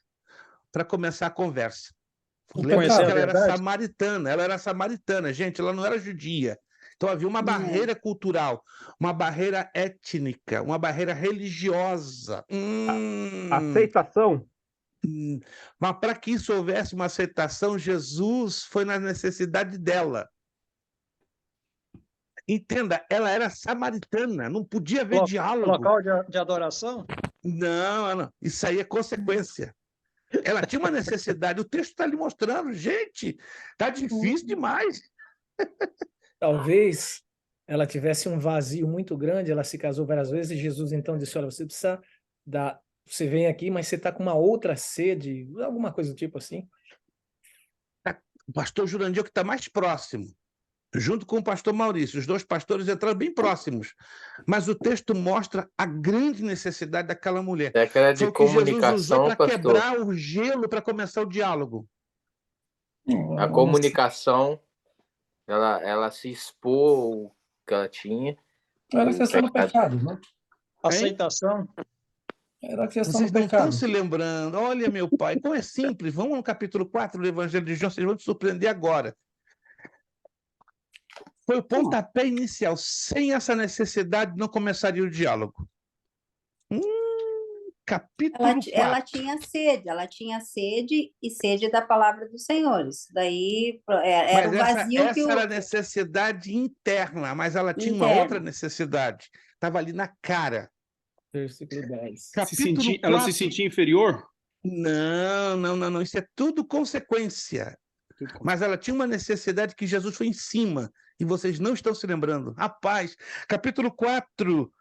Speaker 1: para começar a conversa. Lembra que ela era samaritana, gente, ela não era judia. Então havia uma barreira cultural, uma barreira étnica, uma barreira religiosa.
Speaker 3: Aceitação?
Speaker 1: Mas para que isso houvesse uma aceitação, Jesus foi na necessidade dela. Entenda, ela era samaritana, não podia haver diálogo.
Speaker 8: Local de adoração?
Speaker 1: Não, isso aí é consequência. Ela tinha uma necessidade, o texto está ali mostrando, gente, está difícil demais.
Speaker 6: Talvez ela tivesse um vazio muito grande, ela se casou várias vezes, e Jesus então disse: olha, você precisa dar, você vem aqui, mas você está com uma outra sede, alguma coisa do tipo assim.
Speaker 1: O pastor Jurandir, que está mais próximo, junto com o pastor Maurício, os dois pastores entraram bem próximos, mas o texto mostra a grande necessidade daquela mulher.
Speaker 7: É aquela de
Speaker 1: Foi o que Jesus
Speaker 7: comunicação,
Speaker 1: usou para
Speaker 7: pastor.
Speaker 1: quebrar o gelo, para começar o diálogo.
Speaker 7: A comunicação, ela se expôs o que ela tinha.
Speaker 2: Era questão do pecado, né?
Speaker 8: Aceitação.
Speaker 2: Era questão
Speaker 1: Vocês
Speaker 2: do
Speaker 1: não estão
Speaker 2: pecado.
Speaker 1: se lembrando. Olha, meu pai, como é simples. Vamos no capítulo 4 do Evangelho de João, vocês vão se surpreender agora. Foi o pontapé inicial. Sem essa necessidade, não começaria o diálogo. Capítulo 4.
Speaker 4: Ela tinha sede e sede da palavra do Senhor. Isso daí era o vazio
Speaker 1: essa era a necessidade interna, mas ela tinha uma outra necessidade. Estava ali na cara.
Speaker 6: Versículo 10.
Speaker 10: Ela se sentia inferior?
Speaker 1: Não. Isso é tudo consequência. Mas ela tinha uma necessidade que Jesus foi em cima. E vocês não estão se lembrando. Rapaz, capítulo 4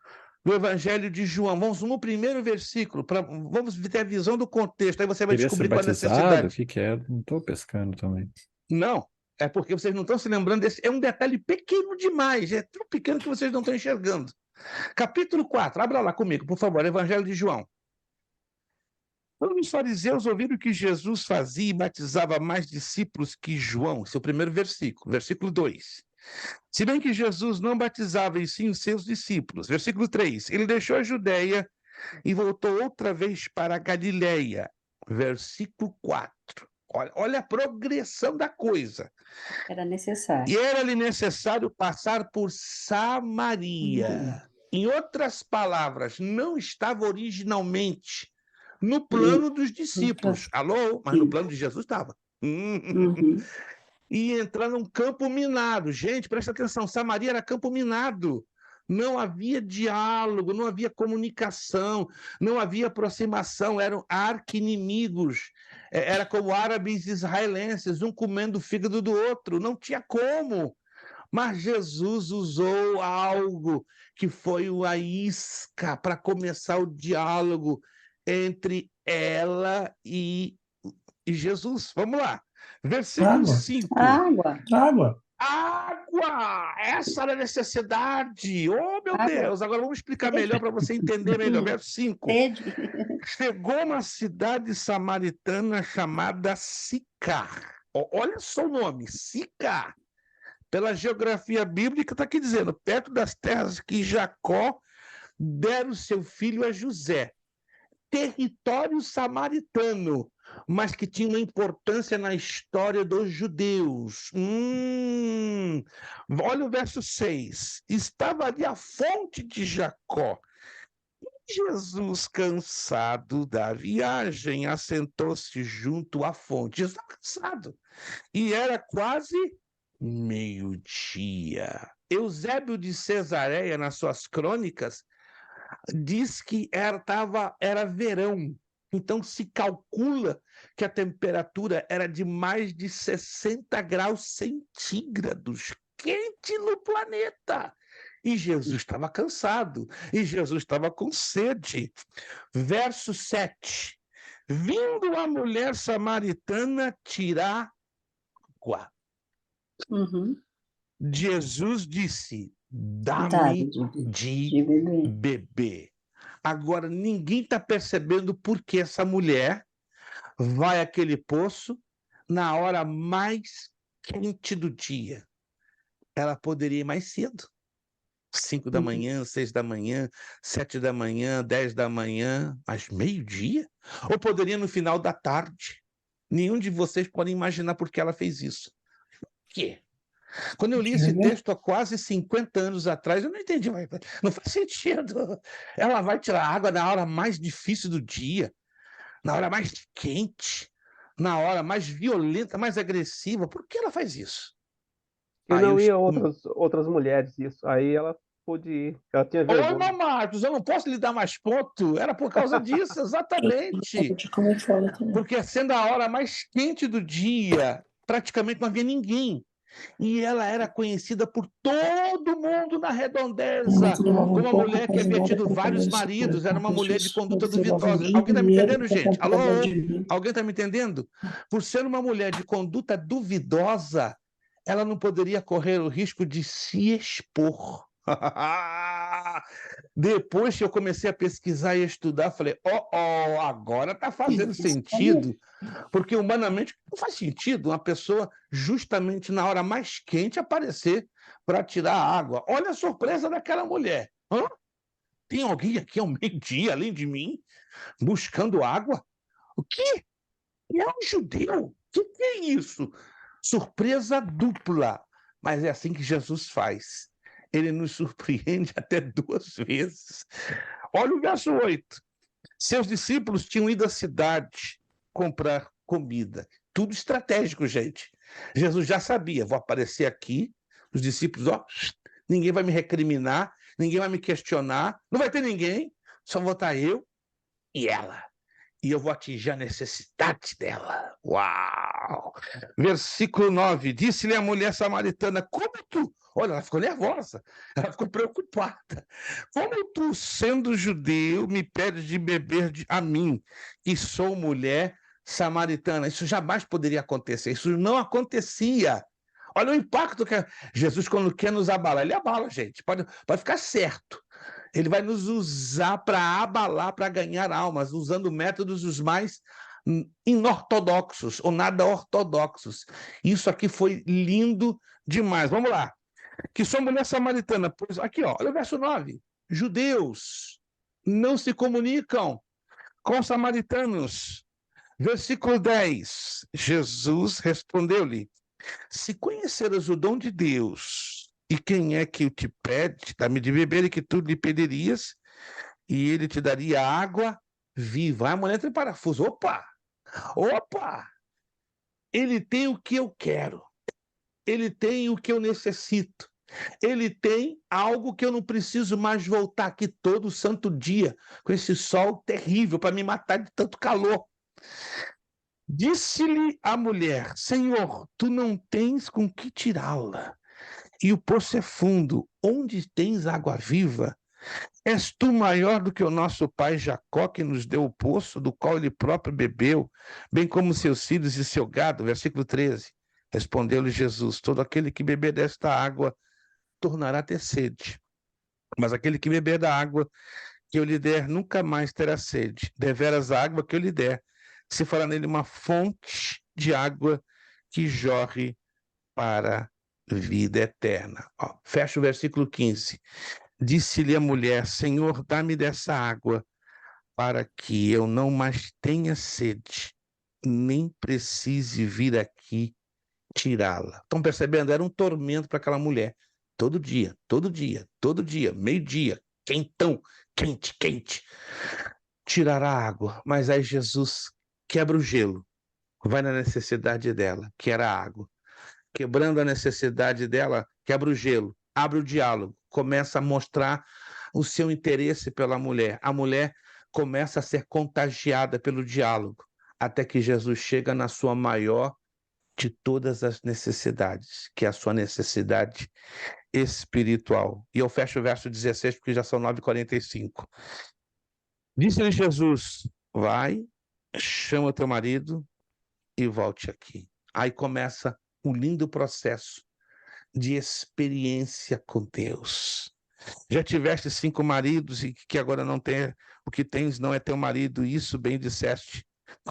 Speaker 1: do Evangelho de João. Vamos no primeiro versículo. Vamos ter a visão do contexto. Aí você vai descobrir qual é a necessidade.
Speaker 9: O que é? Não estou pescando também.
Speaker 1: Não. É porque vocês não estão se lembrando desse. É um detalhe pequeno demais. É tão pequeno que vocês não estão enxergando. Capítulo 4, abra lá comigo, por favor, Evangelho de João. Quando os fariseus ouviram que Jesus fazia e batizava mais discípulos que João, esse é o primeiro versículo, versículo 2. Se bem que Jesus não batizava, e sim os seus discípulos. Versículo 3, ele deixou a Judéia e voltou outra vez para a Galileia. Versículo 4. Olha a progressão da coisa.
Speaker 4: Era necessário.
Speaker 1: E era-lhe necessário passar por Samaria. Em outras palavras, não estava originalmente no plano dos discípulos. Alô? Mas no plano de Jesus estava. E entrar num campo minado. Gente, presta atenção, Samaria era campo minado. Não havia diálogo, não havia comunicação, não havia aproximação, eram arqui-inimigos. Era como árabes e israelenses, um comendo o fígado do outro, não tinha como. Mas Jesus usou algo que foi a isca para começar o diálogo entre ela e Jesus. Vamos lá. Versículo 5.
Speaker 2: Água.
Speaker 1: Água! Essa era a necessidade. Oh, meu Deus! Agora vamos explicar melhor para você entender melhor. Verso 5. Chegou uma cidade samaritana chamada Sicar. Olha só o nome, Sicar. Pela geografia bíblica, está aqui dizendo, perto das terras que Jacó dera o seu filho a José. Território samaritano, mas que tinha uma importância na história dos judeus. Olha o verso 6. Estava ali a fonte de Jacó. Jesus, cansado da viagem, assentou-se junto à fonte. Jesus estava cansado. E era quase meio-dia. Eusébio de Cesareia, nas suas crônicas, diz que era verão. Então se calcula que a temperatura era de mais de 60 graus centígrados, quente no planeta. E Jesus estava cansado, e Jesus estava com sede. Verso 7. Vindo a mulher samaritana tirar água. Jesus disse, dá-me de beber. Agora, ninguém está percebendo por que essa mulher vai àquele poço na hora mais quente do dia. Ela poderia ir mais cedo. 5 da manhã, 6 da manhã, 7 da manhã, 10 da manhã, mas meio-dia? Ou poderia no final da tarde? Nenhum de vocês pode imaginar por que ela fez isso. Por quê? Quando eu li esse texto há quase 50 anos atrás, eu não entendi, não faz sentido. Ela vai tirar água na hora mais difícil do dia, na hora mais quente, na hora mais violenta, mais agressiva. Por que ela faz isso?
Speaker 3: E não ia outras mulheres isso. Aí ela pôde ir. Ela tinha vergonha.
Speaker 1: Oi, Marcos, eu não posso lhe dar mais ponto. Era por causa disso, exatamente. Porque sendo a hora mais quente do dia, praticamente não havia ninguém. E ela era conhecida por todo mundo na redondeza como uma mulher que havia tido vários maridos, era uma mulher de conduta duvidosa. Alguém está me entendendo, gente? Alô? Alguém está me entendendo? Por ser uma mulher de conduta duvidosa, ela não poderia correr o risco de se expor. Depois que eu comecei a pesquisar e estudar, falei, agora está fazendo sentido, porque humanamente não faz sentido uma pessoa justamente na hora mais quente aparecer para tirar a água. Olha a surpresa daquela mulher. Tem alguém aqui ao meio-dia, além de mim, buscando água? O quê? É um judeu? O que é isso? Surpresa dupla, mas é assim que Jesus faz. Ele nos surpreende até 2 vezes. Olha o verso 8. Seus discípulos tinham ido à cidade comprar comida. Tudo estratégico, gente. Jesus já sabia, vou aparecer aqui, os discípulos, ninguém vai me recriminar, ninguém vai me questionar, não vai ter ninguém, só vou estar eu e ela. E eu vou atingir a necessidade dela. Uau! Versículo 9. Disse-lhe a mulher samaritana, como tu... Olha, ela ficou nervosa, ela ficou preocupada. Como tu, sendo judeu, me pedes de beber a mim, que sou mulher samaritana? Isso jamais poderia acontecer, isso não acontecia. Olha o impacto que Jesus, quando quer nos abalar, ele abala, gente, pode ficar certo. Ele vai nos usar para abalar, para ganhar almas, usando métodos os mais inortodoxos ou nada ortodoxos. Isso aqui foi lindo demais. Vamos lá. Que sua mulher samaritana, pois aqui, ó, olha o verso 9. Judeus não se comunicam com samaritanos. Versículo 10. Jesus respondeu-lhe: se conheceras o dom de Deus e quem é que te pede, dá-me de beber, e que tu lhe pedirias, e ele te daria água viva. A mulher tem parafuso. Opa! Opa! Ele tem o que eu quero. Ele tem o que eu necessito. Ele tem algo que eu não preciso mais voltar aqui todo santo dia, com esse sol terrível, para me matar de tanto calor. Disse-lhe a mulher: Senhor, tu não tens com que tirá-la, e o poço é fundo. Onde tens água viva? És tu maior do que o nosso pai Jacó, que nos deu o poço, do qual ele próprio bebeu, bem como seus filhos e seu gado? Versículo 13. Respondeu-lhe Jesus: todo aquele que beber desta água tornará a ter sede, mas aquele que beber da água que eu lhe der nunca mais terá sede. Deveras a água que eu lhe der se fará nele uma fonte de água que jorre para a vida eterna. Ó, fecha o versículo 15. Disse-lhe a mulher: Senhor, dá-me dessa água, para que eu não mais tenha sede, nem precise vir aqui tirá-la. Estão percebendo? Era um tormento para aquela mulher. Todo dia, todo dia, todo dia, meio-dia, quentão, quente, quente. Tirar a água. Mas aí Jesus quebra o gelo, vai na necessidade dela, que era a água. Quebrando a necessidade dela, quebra o gelo, abre o diálogo, começa a mostrar o seu interesse pela mulher. A mulher começa a ser contagiada pelo diálogo, até que Jesus chega na sua maior de todas as necessidades, que é a sua necessidade espiritual. E eu fecho o verso 16, porque já são 9h45. Disse-lhe Jesus: vai, chama teu marido e volte aqui. Aí começa um lindo processo de experiência com Deus. Já tiveste 5 maridos e que agora não tem, o que tens não é teu marido, isso bem disseste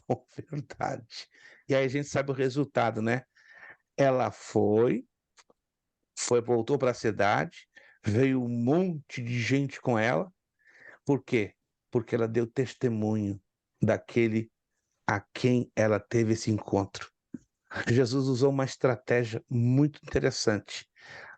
Speaker 1: com verdade. E aí a gente sabe o resultado, né? Ela voltou para a cidade, veio um monte de gente com ela. Por quê? Porque ela deu testemunho daquele a quem ela teve esse encontro. Jesus usou uma estratégia muito interessante,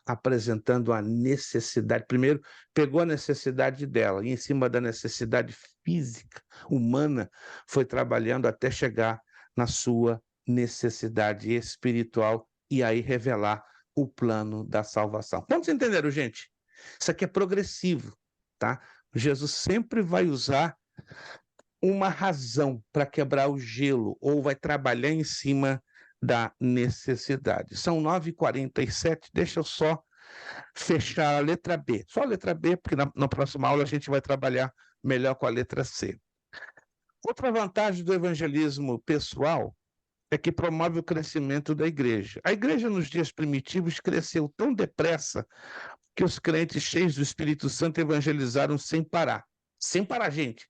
Speaker 1: apresentando a necessidade. Primeiro, pegou a necessidade dela, e em cima da necessidade física, humana, foi trabalhando até chegar na sua necessidade espiritual e aí revelar o plano da salvação. Vamos entender, gente? Isso aqui é progressivo, tá? Jesus sempre vai usar uma razão para quebrar o gelo, ou vai trabalhar em cima da necessidade. São 9h47, deixa eu só fechar a letra B. Só a letra B, porque na próxima aula a gente vai trabalhar melhor com a letra C. Outra vantagem do evangelismo pessoal é que promove o crescimento da igreja. A igreja nos dias primitivos cresceu tão depressa que os crentes cheios do Espírito Santo evangelizaram sem parar. Sem parar, gente.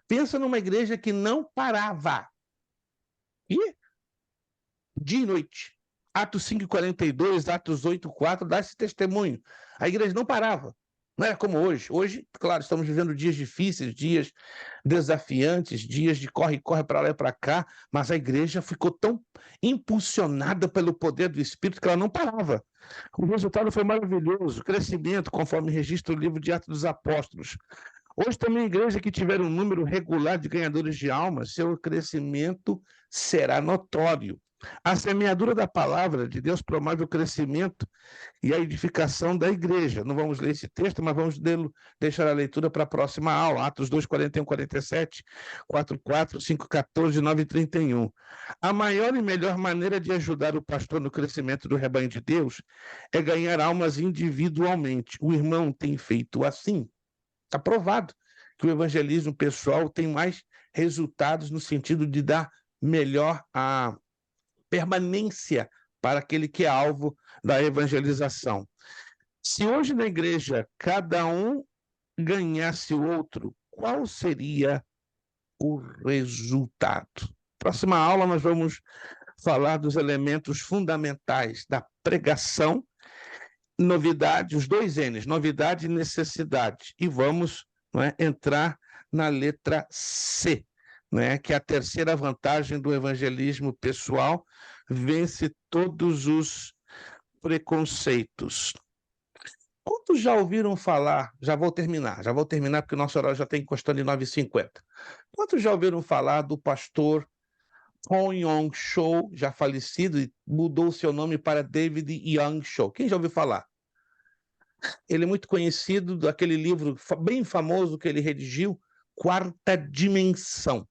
Speaker 1: Pensa numa igreja que não parava. E dia e noite. Atos 5:42, Atos 8:4, dá esse testemunho. A igreja não parava. Não era como hoje. Hoje, claro, estamos vivendo dias difíceis, dias desafiantes, dias de corre-corre para lá e para cá, mas a igreja ficou tão impulsionada pelo poder do Espírito que ela não parava. O resultado foi maravilhoso, crescimento, conforme registra o livro de Atos dos Apóstolos. Hoje também a igreja que tiver um número regular de ganhadores de almas, seu crescimento será notório. A semeadura da palavra de Deus promove o crescimento e a edificação da igreja. Não vamos ler esse texto, mas vamos deixar a leitura para a próxima aula. Atos 2, 41, 47, 4, 4, 5, 14, 9 e 31. A maior e melhor maneira de ajudar o pastor no crescimento do rebanho de Deus é ganhar almas individualmente. O irmão tem feito assim. Está provado que o evangelismo pessoal tem mais resultados no sentido de dar melhor a permanência para aquele que é alvo da evangelização. Se hoje na igreja cada um ganhasse o outro, qual seria o resultado? Próxima aula nós vamos falar dos elementos fundamentais da pregação, novidade, os dois N's, novidade e necessidade. E vamos, não é, entrar na letra C, não é, que é a terceira vantagem do evangelismo pessoal, vence todos os preconceitos. Quantos já ouviram falar, já vou terminar porque o nosso horário já está encostando em 9h50. Quantos já ouviram falar do pastor Hon Young Cho, já falecido, e mudou seu nome para David Young Cho? Quem já ouviu falar? Ele é muito conhecido daquele livro bem famoso que ele redigiu, Quarta Dimensão.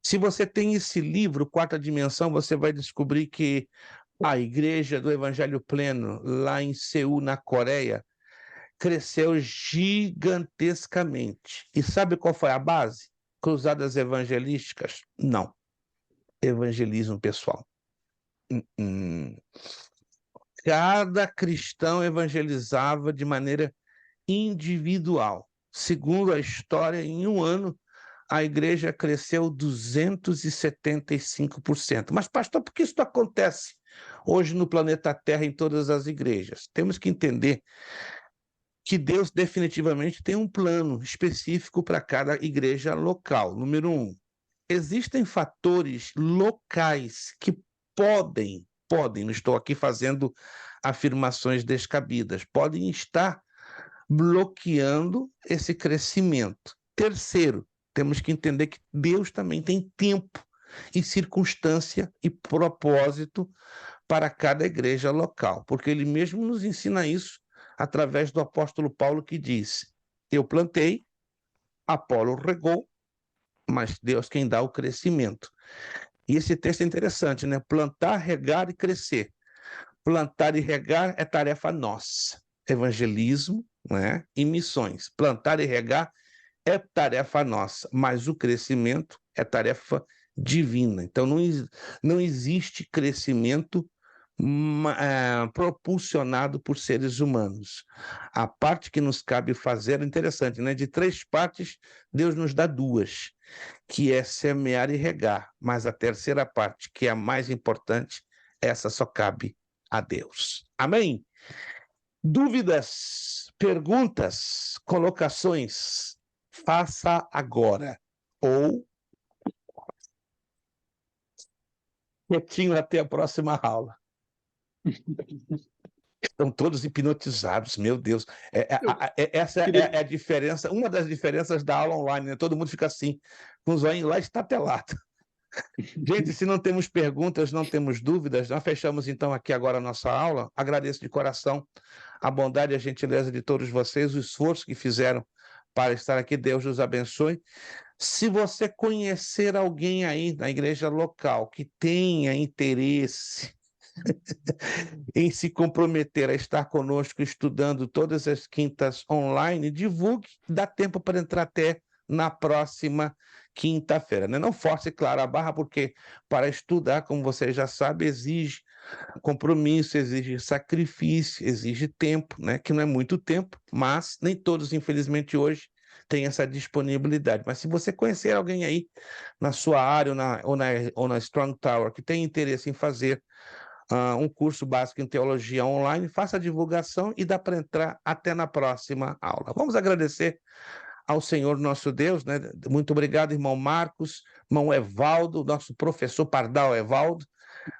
Speaker 1: Se você tem esse livro, Quarta Dimensão, você vai descobrir que a Igreja do Evangelho Pleno, lá em Seul, na Coreia, cresceu gigantescamente. E sabe qual foi a base? Cruzadas evangelísticas? Não. Evangelismo pessoal. Cada cristão evangelizava de maneira individual. Segundo a história, em um ano, a igreja cresceu 275%. Mas, pastor, por que isso acontece hoje no planeta Terra, em todas as igrejas? Temos que entender que Deus definitivamente tem um plano específico para cada igreja local. Número 1, existem fatores locais que podem, não estou aqui fazendo afirmações descabidas, podem estar bloqueando esse crescimento. Terceiro, temos que entender que Deus também tem tempo e circunstância e propósito para cada igreja local, porque ele mesmo nos ensina isso através do apóstolo Paulo, que diz: eu plantei, Apolo regou, mas Deus quem dá o crescimento. E esse texto é interessante, né? Plantar, regar e crescer. Plantar e regar é tarefa nossa. Evangelismo, né? E missões. Plantar e regar é tarefa nossa, mas o crescimento é tarefa divina. Então, não existe crescimento propulsionado por seres humanos. A parte que nos cabe fazer é interessante, né? De 3 partes, Deus nos dá 2, que é semear e regar. Mas a terceira parte, que é a mais importante, essa só cabe a Deus. Amém? Dúvidas, perguntas, colocações? Faça agora. Ou quietinho até a próxima aula. Estão todos hipnotizados, meu Deus. Essa é a diferença, uma das diferenças da aula online, né? Todo mundo fica assim, com os olhos lá estatelado. Gente, se não temos perguntas, não temos dúvidas, nós fechamos então aqui agora a nossa aula. Agradeço de coração a bondade e a gentileza de todos vocês, o esforço que fizeram para estar aqui. Deus os abençoe. Se você conhecer alguém aí na igreja local que tenha interesse em se comprometer a estar conosco estudando todas as quintas online, divulgue, dá tempo para entrar até na próxima quinta-feira, né? Não force, claro, a barra, porque para estudar, como você já sabe, exige compromisso, exige sacrifício, exige tempo, né? Que não é muito tempo, mas nem todos, infelizmente, hoje têm essa disponibilidade. Mas se você conhecer alguém aí na sua área ou na Strong Tower que tem interesse em fazer um curso básico em teologia online, faça a divulgação e dá para entrar até na próxima aula. Vamos agradecer ao Senhor nosso Deus, né? Muito obrigado, irmão Marcos, irmão Evaldo, nosso professor Pardal Evaldo,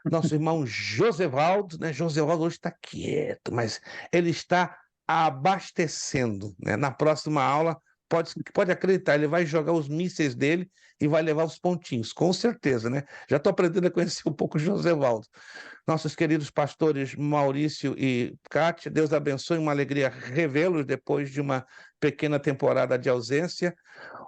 Speaker 1: nosso irmão Josevaldo, né? Josevaldo hoje está quieto, mas ele está abastecendo, né? Na próxima aula, pode acreditar, ele vai jogar os mísseis dele e vai levar os pontinhos, com certeza, né? Já estou aprendendo a conhecer um pouco o Josevaldo. Nossos queridos pastores Maurício e Kátia, Deus abençoe, uma alegria revê-los depois de uma pequena temporada de ausência.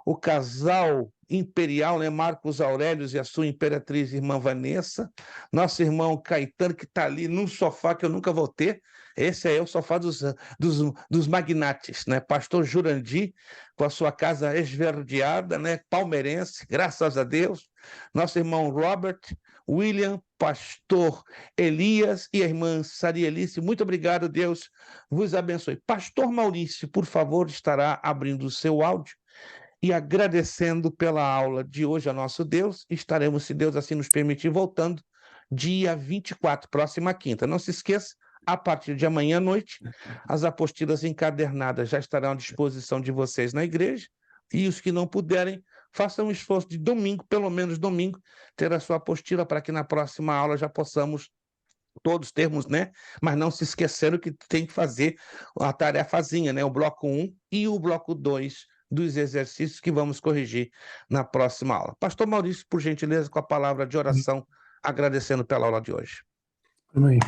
Speaker 1: O casal imperial, né? Marcos Aurelius e a sua imperatriz irmã Vanessa. Nosso irmão Caetano, que está ali num sofá que eu nunca vou ter. Esse aí é o sofá dos magnates, né? Pastor Jurandir, com a sua casa esverdeada, né? Palmeirense, graças a Deus. Nosso irmão Robert, William, pastor Elias e a irmã Sarielice, muito obrigado, Deus vos abençoe. Pastor Maurício, por favor, estará abrindo o seu áudio e agradecendo pela aula de hoje a nosso Deus. Estaremos, se Deus assim nos permitir, voltando dia 24, próxima quinta. Não se esqueça, a partir de amanhã à noite, as apostilas encadernadas já estarão à disposição de vocês na igreja, e os que não puderem, façam um esforço de domingo, pelo menos domingo, ter a sua apostila para que na próxima aula já possamos todos termos, né? Mas não se esquecendo que tem que fazer a tarefazinha, né? O bloco 1 e o bloco 2 dos exercícios que vamos corrigir na próxima aula. Pastor Maurício, por gentileza, com a palavra de oração, agradecendo pela aula de hoje.
Speaker 2: Amém.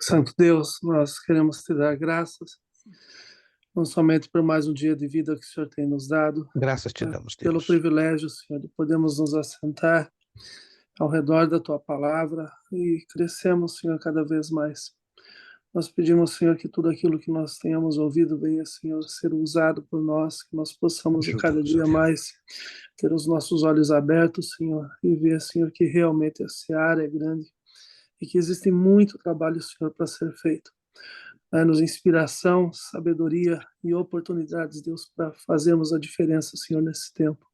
Speaker 2: Santo Deus, nós queremos te dar graças, não somente por mais um dia de vida que o Senhor tem nos dado,
Speaker 1: Graças te damos, Deus.
Speaker 2: pelo privilégio, Senhor, de podermos nos assentar ao redor da Tua palavra e crescemos, Senhor, cada vez mais. Nós pedimos, Senhor, que tudo aquilo que nós tenhamos ouvido venha, Senhor, ser usado por nós, que nós possamos a cada dia mais ter os nossos olhos abertos, Senhor, e ver, Senhor, que realmente a seara é grande e que existe muito trabalho, Senhor, para ser feito. Dá-nos inspiração, sabedoria e oportunidades, Deus, para fazermos a diferença, Senhor, nesse tempo.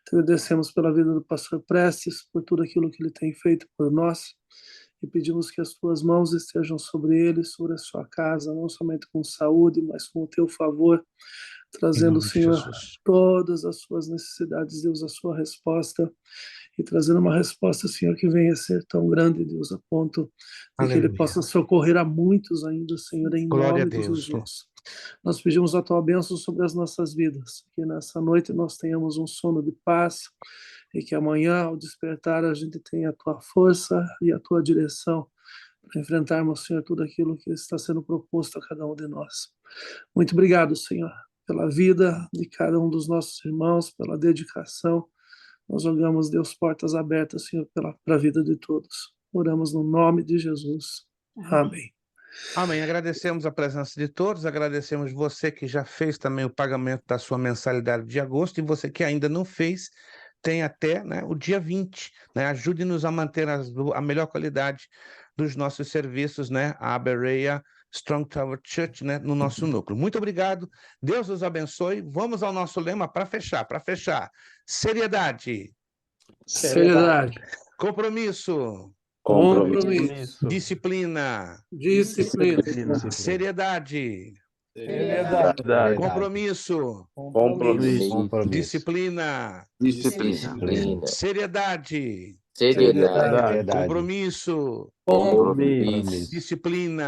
Speaker 2: Te agradecemos pela vida do pastor Prestes, por tudo aquilo que ele tem feito por nós, e pedimos que as tuas mãos estejam sobre ele, sobre a sua casa, não somente com saúde, mas com o teu favor, trazendo, Senhor, todas as suas necessidades, Deus, a sua resposta, e trazendo uma resposta, Senhor, que venha a ser tão grande, Deus, a ponto de que ele possa socorrer a muitos ainda, Senhor, em nome de Jesus. Nós pedimos a tua bênção sobre as nossas vidas, que nessa noite nós tenhamos um sono de paz, e que amanhã, ao despertar, a gente tenha a tua força e a tua direção para enfrentarmos, Senhor, tudo aquilo que está sendo proposto a cada um de nós. Muito obrigado, Senhor, pela vida de cada um dos nossos irmãos, pela dedicação. Nós jogamos, Deus, portas abertas, Senhor, para a vida de todos. Oramos no nome de Jesus. Amém.
Speaker 1: Amém. Agradecemos a presença de todos, agradecemos você que já fez também o pagamento da sua mensalidade de agosto, e você que ainda não fez, tem até, né, o dia 20, né? Ajude-nos a manter a melhor qualidade dos nossos serviços, né? A Berea Strong Tower Church, né, no nosso núcleo. Muito obrigado, Deus os abençoe. Vamos ao nosso lema para fechar. Seriedade.
Speaker 2: Seriedade.
Speaker 1: Compromisso.
Speaker 2: Compromisso.
Speaker 1: Disciplina.
Speaker 2: Disciplina.
Speaker 1: Seriedade.
Speaker 2: Seriedade.
Speaker 1: Compromisso. Disciplina. Seriedade. Compromisso. Disciplina.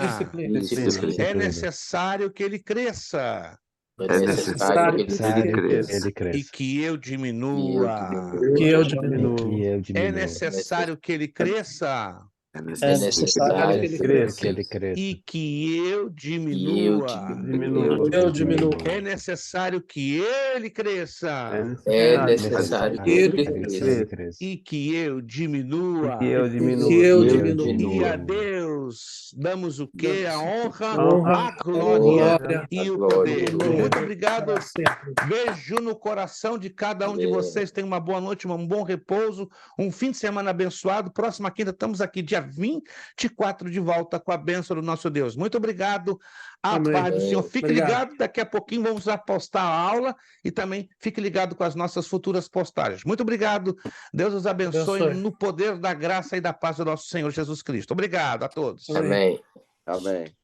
Speaker 1: É necessário que ele cresça.
Speaker 7: É necessário que ele cresça.
Speaker 1: E que eu diminua. É necessário que ele cresça.
Speaker 7: É necessário que ele cresça.
Speaker 1: E que eu diminua. É necessário que ele cresça.
Speaker 7: É necessário que ele cresça.
Speaker 1: E que eu diminua. E a Deus damos o quê? A honra, a glória e o poder. Muito obrigado. Beijo no coração de cada um de vocês. Tenham uma boa noite, um bom repouso, um fim de semana abençoado. Próxima quinta estamos aqui, dia 24, de volta com a bênção do nosso Deus. Muito obrigado. A paz do Senhor. Fique ligado, daqui a pouquinho vamos postar a aula, e também fique ligado com as nossas futuras postagens. Muito obrigado. Deus os abençoe no poder da graça e da paz do nosso Senhor Jesus Cristo. Obrigado a todos.
Speaker 7: Amém.